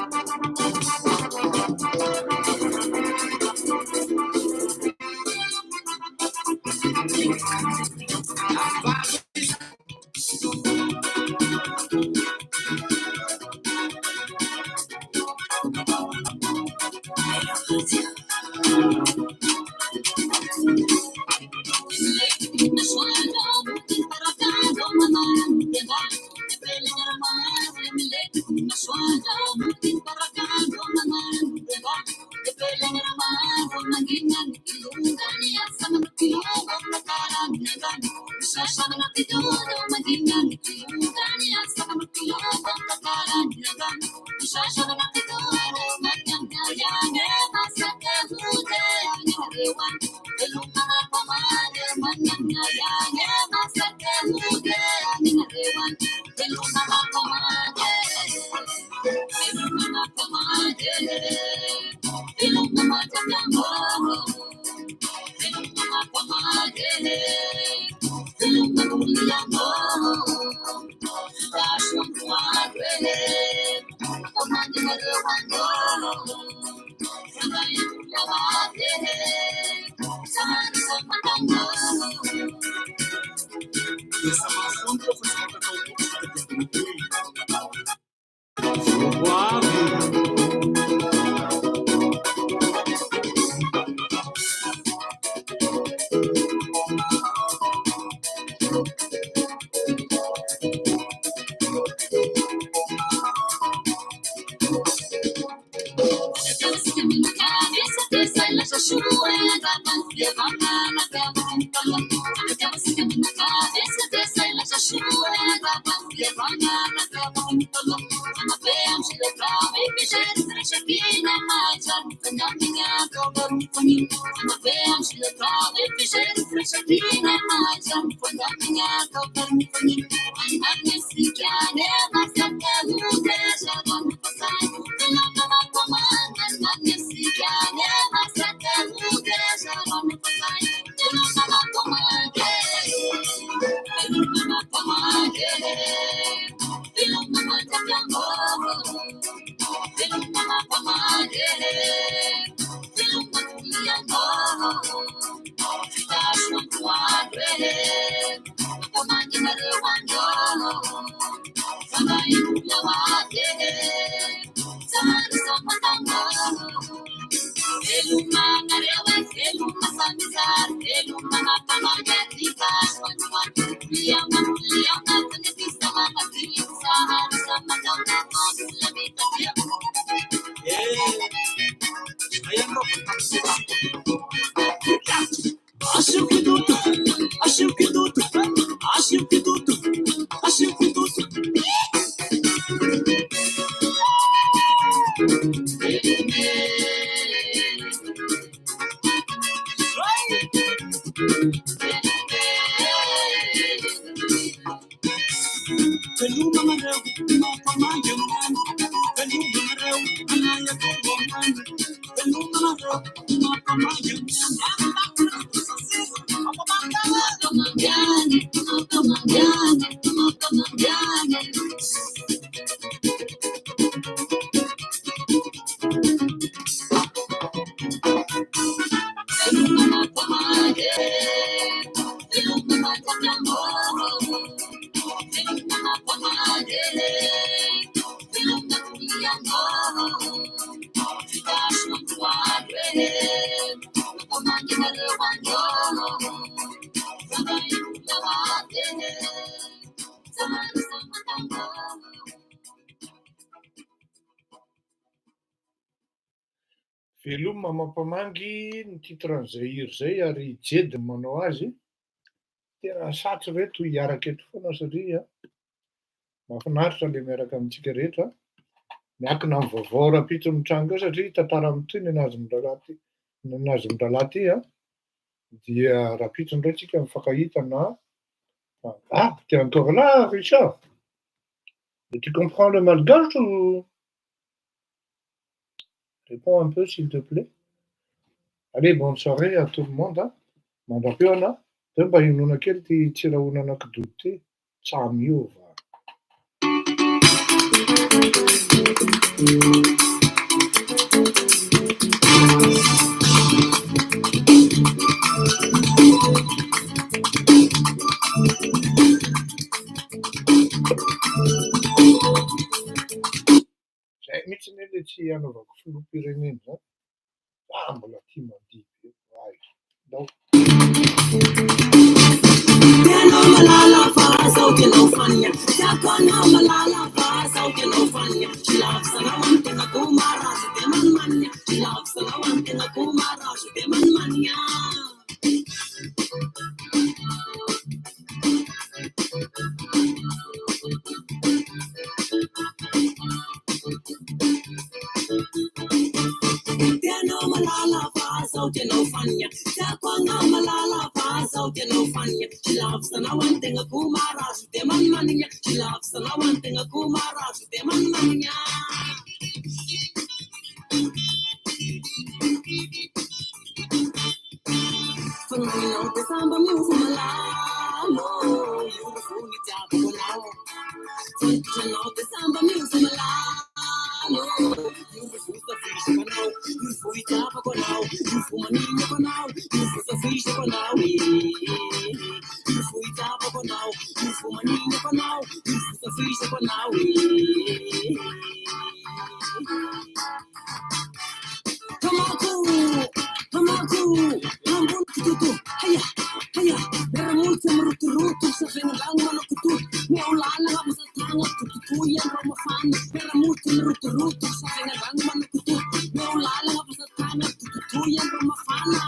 Veloma mampamangy ny titran'izay hira izay ary jedy ny manao azy. Tena sarotra ve toy hiaraka eto foana satria mahafinaritra ilay miaraka amintsika rehetra. Miankina amin'ny vaovao rapitony trano koa satria tantara am'ty ny nazo mindralahy ty dia rapitony indray tsika mifankahita na t'es encore là Richard? Et tu comprends le malgache ou? Réponds un peu s'il te plaît. Allez, bonne soirée à tout le monde. Mandram-peo de mba hinoana kely ty tsiraona anankidodo ty. Tsa miova. Zay mihitsy anie le tsy anaovako filoham-pirenena zany. mbola tia mandihy be. Ay, ndao. Tena malala fa zao tena ufanya Takana malala fa zao tena ufanya Love sana wante na kumara Sute manmanya Love sana wante na kumara Sute manmanya Tena malala fa zao tena ufanya Takana malala fa zao tena ufanya Love sana wante na kumara Sute manmanya Love sana wante na kumara Sute manmanya Fangino te samba mi usumalalo Yurufuni tapo now Fangino te samba mi usumalalo Yurufuta fish for now Yurufui tapo now Yurufumanino for now Yurufuta fish for now Yurufui tapo now Yurufumanino for now Yurufuta fish for now Hamaku, hambun kututu, haya, beramutu merutu sa fengang manukutu, meulala nga masatanga kututu yan romafan, beramutu merutu sa fengang manukutu, meulala nga masatanga kututu yan romafana.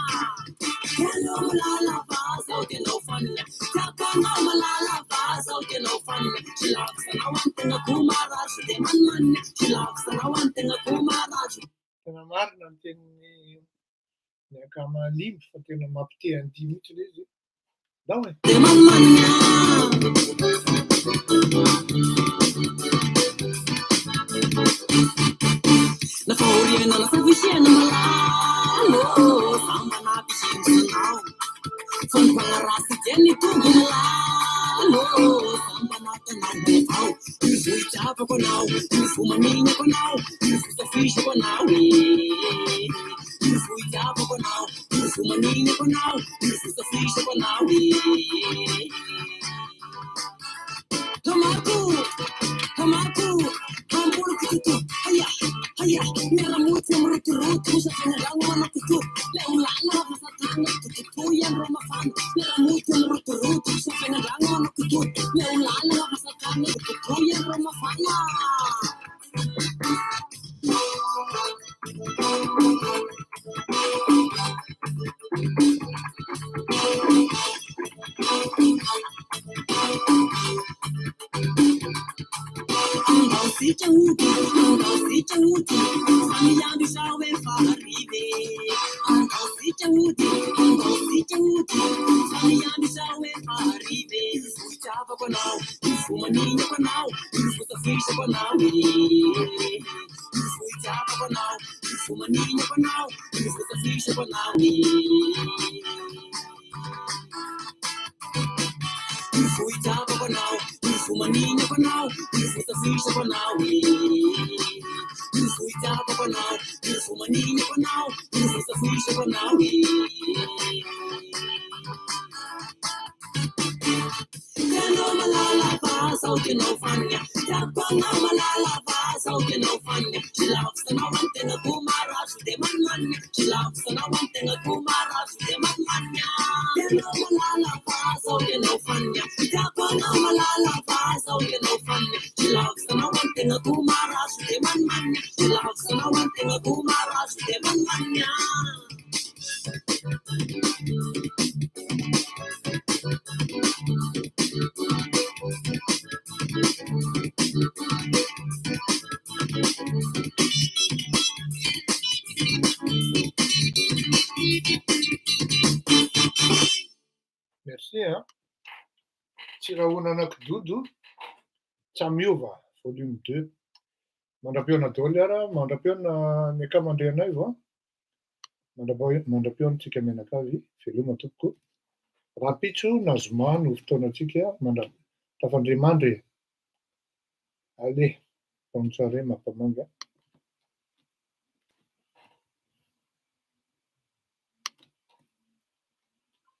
Hello malala ba, sao tinofanya, tapanga malala ba, sao tinofanya, silak sa nawante nga kumara, sa demanman, silak sa nawante nga kumara, Tena marina ny tenin'ny ankamalimby fa tena mampite andihy mihitsy le izy. Ndao e. Nafaoriana nasavisiana malalo samba napisinsanao fanpanarasy jeny tongina lalo samba natanao ivoitapako anao ivomaninako anao ivotafisako anao ivoitapako anao ivomaninako anao ivotafisako anao Hamaku, hambur kutu, haya, meramutu merutu sa fengang manukutu, leulala masatanga kutu yan romafan, meramutu merutu sa fengang manukutu, leulala masatanga kutu yan romafana. Andau si changuti, familia di sawe faribe. Andau si changuti, familia di sawe faribe. Fuitava kwa nao, fumaninha kwa nao, futa ficha kwa nao. Fuitava kwa nao, fumaninha kwa nao, futa ficha kwa nao. Fuitava kwa nao, fumaninha kwa nao, futa ficha kwa nao. Fuitava kwa nao, fumaninha kwa nao, futa ficha kwa nao. Tena malala ba, sao tinofanya, tapanga malala ba, sao tinofanya, silak sa nawante na kumara, sude manmanya, silak sa nawante na kumara, sude manmanya. Tena malala ba, sao tinofanya, tapanga malala ba, sao tinofanya, silak sa nawante na kumara, sude manmanya, silak sa nawante na kumara, sude manmanya. Merci hein. Tsiraona anankidodo, Tsamiova, volume 2. Mandra-peona daholo ara, mandra-peona ny ankamahandrehanay va? Mandra-peontsika mianakavy, veloma tompoko. Rapitso nazomano fotoanantsika tafandrimandry. Allez, bonne soirée ma pamanga.